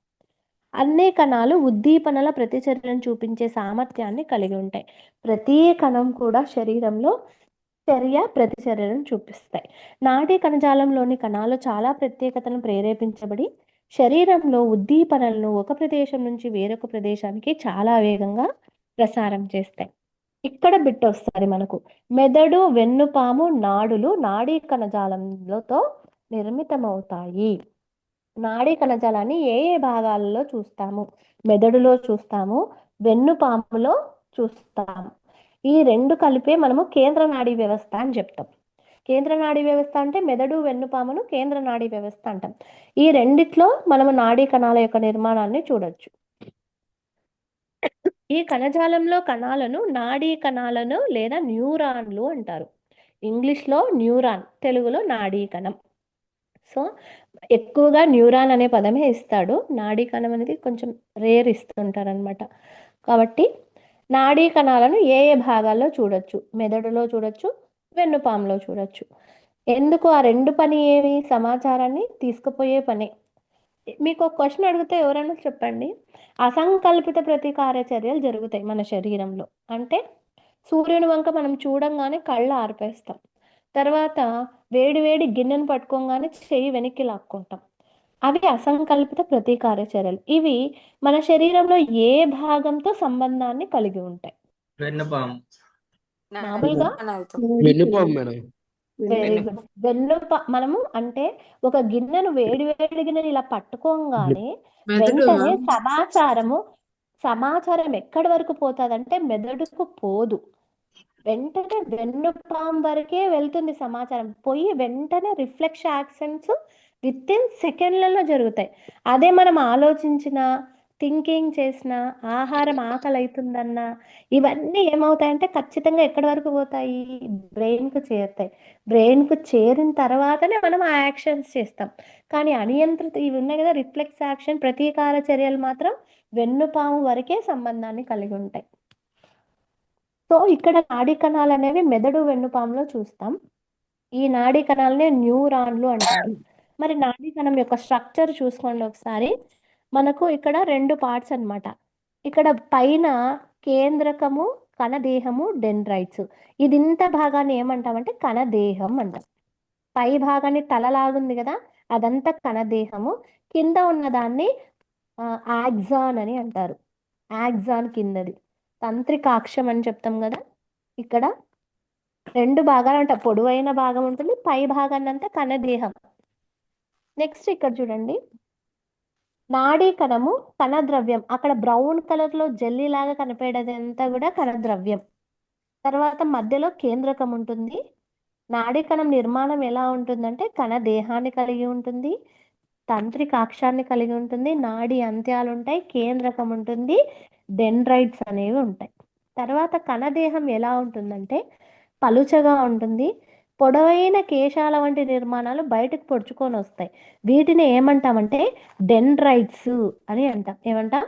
అన్ని కణాలు ఉద్దీపనల ప్రతిచర్యలను చూపించే సామర్థ్యాన్ని కలిగి ఉంటాయి. ప్రతి కణం కూడా శరీరంలో ప్రతిచర్యలను చూపిస్తాయి. నాడీ కణజాలంలోని కణాలు చాలా ప్రత్యేకతను ప్రేరేపించబడి శరీరంలో ఉద్దీపనలను ఒక ప్రదేశం నుంచి వేరొక ప్రదేశానికి చాలా వేగంగా ప్రసారం చేస్తాయి. ఇక్కడ బిట్ వస్తుంది మనకు. మెదడు, వెన్నుపాము, నాడులు నాడీ కణజాలంతో నిర్మితమవుతాయి. నాడీ కణజాలాన్ని ఏ భాగాలలో చూస్తాము? మెదడులో చూస్తాము, వెన్నుపాములో చూస్తాము. ఈ రెండు కలిపే మనము కేంద్ర నాడీ వ్యవస్థ అని చెప్తాం. కేంద్ర నాడీ వ్యవస్థ అంటే మెదడు, వెన్నుపామును కేంద్ర నాడీ వ్యవస్థ అంటాం. ఈ రెండిట్లో మనము నాడీ కణాల యొక్క నిర్మాణాన్ని చూడొచ్చు. ఈ కణజాలంలో కణాలను నాడీ కణాలను లేదా న్యూరాన్లు అంటారు. ఇంగ్లీష్లో న్యూరాన్, తెలుగులో నాడీ కణం. సో ఎక్కువగా న్యూరాన్ అనే పదమే ఇస్తాడు. నాడీ కణం అనేది కొంచెం రేర్ ఇస్తుంటారు అనమాట. కాబట్టి నాడీ కణాలను ఏ భాగాల్లో చూడొచ్చు? మెదడులో చూడొచ్చు, వెన్నుపాములో చూడొచ్చు. ఎందుకు? ఆ రెండు పని ఏమి? సమాచారాన్ని తీసుకుపోయే పని. మీకు ఒక క్వశ్చన్ అడిగితే ఎవరైనా చెప్పండి. అసంకల్పిత ప్రతీకార చర్యలు జరుగుతాయి మన శరీరంలో. అంటే సూర్యుని వంక మనం చూడంగానే కళ్ళు ఆర్పేస్తాం. తర్వాత వేడి వేడి గిన్నెను పట్టుకోగానే చెయ్యి వెనక్కి లాక్కుంటాం. అవి అసంకల్పిత ప్రతీకార చర్యలు. ఇవి మన శరీరంలో ఏ భాగంతో సంబంధాన్ని కలిగి ఉంటాయి? వెన్నుపాము. మామూలుగా వెన్నుపాము మేడం. Very good. మనము అంటే ఒక గిన్నెను వేడి గిన్నెను ఇలా పట్టుకోగానే వెంటనే సమాచారం ఎక్కడి వరకు పోతుందంటే మెదడుకు పోదు. వెంటనే వెన్నుపాం వరకే వెళ్తుంది సమాచారం. పోయి వెంటనే రిఫ్లెక్స్ యాక్షన్స్ విత్ ఇన్ సెకండ్లలో జరుగుతాయి. అదే మనం ఆలోచించిన, థింకింగ్ చేసిన, ఆహారం ఆకలి అవుతుందన్నా ఇవన్నీ ఏమవుతాయంటే ఖచ్చితంగా ఎక్కడి వరకు పోతాయి? బ్రెయిన్కు చేరుతాయి. బ్రెయిన్కు చేరిన తర్వాతనే మనం ఆ యాక్షన్స్ చేస్తాం. కానీ అనియంత్రిత ఇవి ఉన్నాయి కదా, రిఫ్లెక్స్ యాక్షన్, ప్రతీకార చర్యలు మాత్రం వెన్నుపాము వరకే సంబంధాన్ని కలిగి ఉంటాయి. సో ఇక్కడ నాడీ కణాలు అనేవి మెదడు, వెన్నుపాములో చూస్తాం. ఈ నాడీ కణాలనే న్యూరాన్లు అంటారు. మరి నాడీ కణం యొక్క స్ట్రక్చర్ చూసుకోండి ఒకసారి. మనకు ఇక్కడ రెండు పార్ట్స్ అన్నమాట. ఇక్కడ పైన కేంద్రకము, కణదేహము, డెండ్రైట్స్. ఇది ఇంత భాగాన్ని ఏమంటామంటే కణదేహం అంటాం. పై భాగాన్ని తలలాగుంది కదా, అదంతా కణదేహము. కింద ఉన్నదాన్ని ఆక్సాన్ అని అంటారు. ఆక్సాన్ కిందది తంత్రికాక్షం అని చెప్తాం కదా. ఇక్కడ రెండు భాగాలు అంట, పొడవైన భాగం ఉంటుంది, పై భాగాన్ని అంతా కణదేహం. నెక్స్ట్ ఇక్కడ చూడండి, నాడీ కణము కణద్రవ్యం. అక్కడ బ్రౌన్ కలర్ లో జెల్లీ లాగా కనిపేది అంతా కూడా కణద్రవ్యం. తర్వాత మధ్యలో కేంద్రకం ఉంటుంది. నాడీ కణం నిర్మాణం ఎలా ఉంటుందంటే కణదేహాన్ని కలిగి ఉంటుంది, తంత్రికాక్షాన్ని కలిగి ఉంటుంది, నాడీ అంత్యాలు ఉంటాయి, కేంద్రకం ఉంటుంది, డెండ్రైట్స్ అనేవి ఉంటాయి. తర్వాత కణదేహం ఎలా ఉంటుందంటే పలుచగా ఉంటుంది. పొడవైన కేశాల వంటి నిర్మాణాలు బయటకు పొడుచుకొని వస్తాయి. వీటిని ఏమంటామంటే డెండ్రైట్స్ అని అంటాం. ఏమంటాం?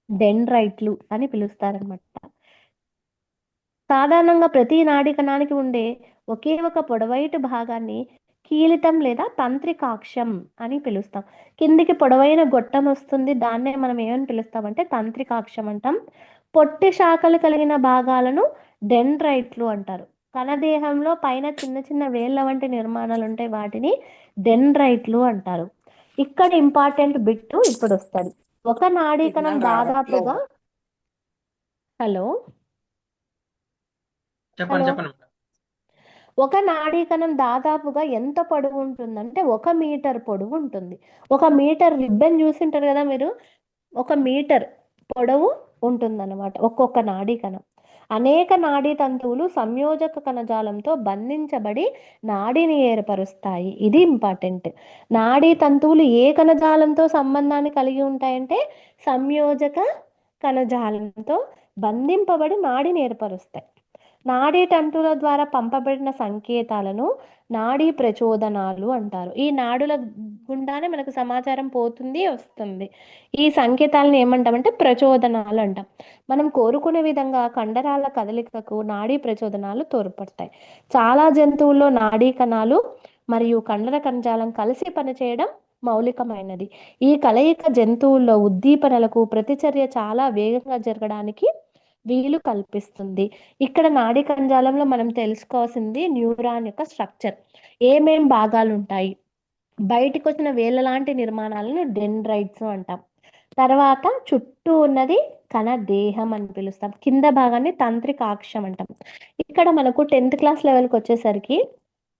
డెండ్రైట్లు అని పిలుస్తారనమాట. సాధారణంగా ప్రతి నాడీ కణానికి ఉండే ఒకే ఒక పొడవైన భాగాన్ని కీలితం లేదా తంత్రికాక్షం అని పిలుస్తాం. కిందికి పొడవైన గొట్టం వస్తుంది, దాన్నే మనం ఏమని పిలుస్తామంటే తంత్రికాక్షం అంటాం. పొట్టి శాఖలు కలిగిన భాగాలను డెండ్రైట్లు అంటారు. కణదేహంలో పైన చిన్న చిన్న వేళ్ళ వంటి నిర్మాణాలు ఉంటాయి, వాటిని డెండ్రైట్లు అంటారు. ఇక్కడ ఇంపార్టెంట్ బిట్ ఇప్పుడు వస్తుంది. ఒక నాడీ కణం దాదాపుగా హలో చెప్పండి హలో చెప్పండి మేడం. ఒక నాడీ కణం దాదాపుగా ఎంత పొడవు ఉంటుందంటే 1 మీటర్ పొడవు ఉంటుంది. 1 మీటర్ రిబ్బన్ చూసింటారు కదా మీరు, 1 మీటర్ పొడవు ఉంటుందన్నమాట ఒక్కొక్క నాడీ కణం. అనేక నాడీ తంతువులు సంయోజక కణజాలంతో బంధించబడి నాడిని ఏర్పరుస్తాయి. ఇది ఇంపార్టెంట్. నాడీ తంతువులు ఏ కణజాలంతో సంబంధాన్ని కలిగి ఉంటాయంటే సంయోజక కణజాలంతో బంధింపబడి నాడిని ఏర్పరుస్తాయి. నాడీ తంతువుల ద్వారా పంపబడిన సంకేతాలను నాడీ ప్రచోదనాలు అంటారు. ఈ నాడుల గుండానే మనకు సమాచారం పోతుంది వస్తుంది. ఈ సంకేతాలను ఏమంటామంటే ప్రచోదనాలు అంటాం. మనం కోరుకునే విధంగా కండరాల కదలికకు నాడీ ప్రచోదనాలు తోడ్పడతాయి. చాలా జంతువుల్లో నాడీ కణాలు మరియు కండర కణజాలం కలిసి పనిచేయడం మౌలికమైనది. ఈ కలయిక జంతువుల్లో ఉద్దీపనలకు ప్రతిచర్య చాలా వేగంగా జరగడానికి వీలు కల్పిస్తుంది. ఇక్కడ నాడీ కణజాలంలో మనం తెలుసుకోవాల్సింది న్యూరాన్ యొక్క స్ట్రక్చర్, ఏమేం భాగాలు ఉంటాయి. బయటికి వచ్చిన వేళ్ళ లాంటి నిర్మాణాలను డెండ్రైట్స్ అంటాం. తర్వాత చుట్టూ ఉన్నది కణదేహం అని పిలుస్తాం. కింద భాగాన్ని తంత్రికాక్షం అంటాం. ఇక్కడ మనకు 10th క్లాస్ లెవెల్కి వచ్చేసరికి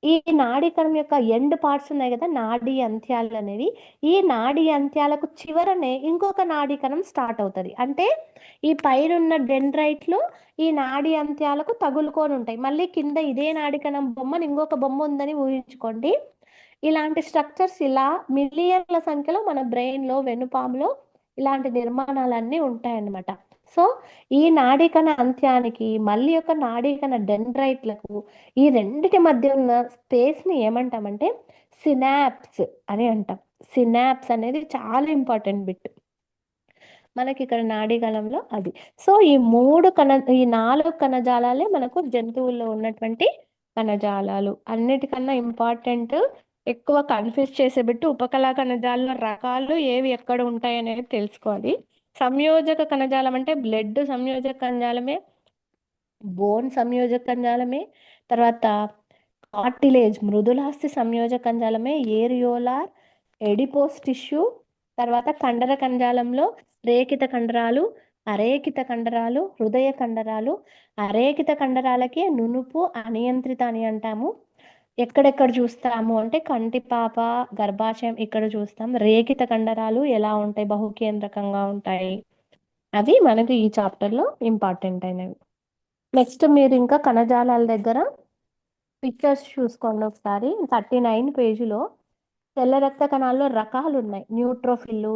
ఈ నాడీ కణం యొక్క ఎండ్ పార్ట్స్ ఉన్నాయి కదా, నాడీ అంత్యాలు అనేవి. ఈ నాడీ అంత్యాలకు చివరనే ఇంకొక నాడీ కణం స్టార్ట్ అవుతుంది. అంటే ఈ పైన ఉన్న డెండ్రైట్లు ఈ నాడీ అంత్యాలకు తగులుకొని ఉంటాయి. మళ్ళీ కింద ఇదే నాడీ కణం బొమ్మని ఇంకొక బొమ్మ ఉందని ఊహించుకోండి. ఇలాంటి స్ట్రక్చర్స్ ఇలా మిలియన్ల సంఖ్యలో మన బ్రెయిన్లో వెన్నుపాములో ఇలాంటి నిర్మాణాలన్నీ ఉంటాయన్నమాట. సో ఈ నాడీ కణ అంత్యానికి మళ్ళీ ఒక నాడీ కణ డెండ్రైట్లకు ఈ రెండిటి మధ్య ఉన్న స్పేస్ని ఏమంటామంటే సినాప్స్ అని అంటాం. సినాప్స్ అనేది చాలా ఇంపార్టెంట్ బిట్ మనకి ఇక్కడ నాడీ కణంలో అది. సో ఈ 4 కణజాలాలే మనకు జంతువుల్లో ఉన్నటువంటి కణజాలాలు. అన్నిటికన్నా ఇంపార్టెంట్, ఎక్కువ కన్ఫ్యూజ్ చేసే బిట్టు ఉపకళా కణజాల రకాలు ఏవి ఎక్కడ ఉంటాయి అనేది తెలుసుకోవాలి. సంయోజక కణజాలం అంటే బ్లడ్ సంయోజక కణజాలమే, బోన్ సంయోజక కణజాలమే, తర్వాత కార్టిలేజ్ మృదులాస్థి సంయోజక కణజాలమే, ఏరియోలార్ ఎడిపోస్ టిష్యూ, తర్వాత కండర కణజాలంలో రేఖిత కండరాలు, అరేఖిత కండరాలు, హృదయ కండరాలు. అరేఖిత కండరాలకి నునుపు అనియంత్రిత అని అంటాము. ఎక్కడెక్కడ చూస్తాము అంటే కంటిపాప, గర్భాశయం ఇక్కడ చూస్తాం. రేఖిత కండరాలు ఎలా ఉంటాయి, బహుకేంద్రకంగా ఉంటాయి. అవి మనకు ఈ చాప్టర్లో ఇంపార్టెంట్ అయినవి. నెక్స్ట్ మీరు ఇంకా కణజాలాల దగ్గర పిక్చర్స్ చూసుకోండి ఒకసారి. 39 పేజీలో తెల్ల రక్త కణాల్లో రకాలు ఉన్నాయి. న్యూట్రోఫిల్లు,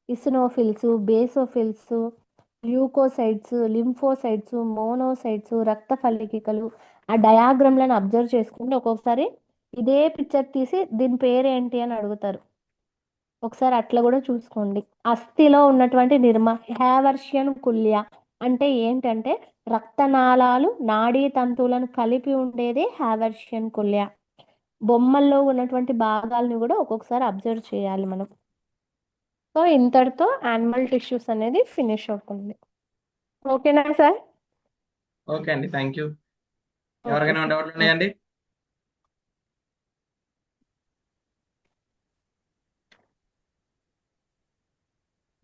eosinophils, basophils, leucocytes, lymphocytes, monocytes, రక్త ఫలికికలు. ఆ డయాగ్రామ్లను అబ్జర్వ్ చేసుకుంటే ఒక్కొక్కసారి ఇదే పిక్చర్ తీసి దీని పేరు ఏంటి అని అడుగుతారు. ఒకసారి అట్లా కూడా చూసుకోండి. అస్థిలో ఉన్నటువంటి హ్యావర్షియన్ కుల్య అంటే ఏంటంటే రక్తనాళాలు నాడీ తంతువులను కలిపి ఉండేదే హ్యావర్షియన్ కుల్య. బొమ్మల్లో ఉన్నటువంటి భాగాలను కూడా ఒక్కొక్కసారి అబ్జర్వ్ చేయాలి మనం. సో ఇంతటితో యానిమల్ టిష్యూస్ అనేది ఫినిష్ అవుతుంది. ఓకేనా సార్? ఓకే అండి, థ్యాంక్ యూ. ఓకే ఎవరికైనా సార్. డౌట్లు ఉన్నాయండి?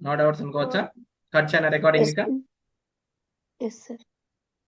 నో డౌట్స్ అనుకోవచ్చా? కట్ చేయనా రికార్డింగ్ ఇక? Yes sir.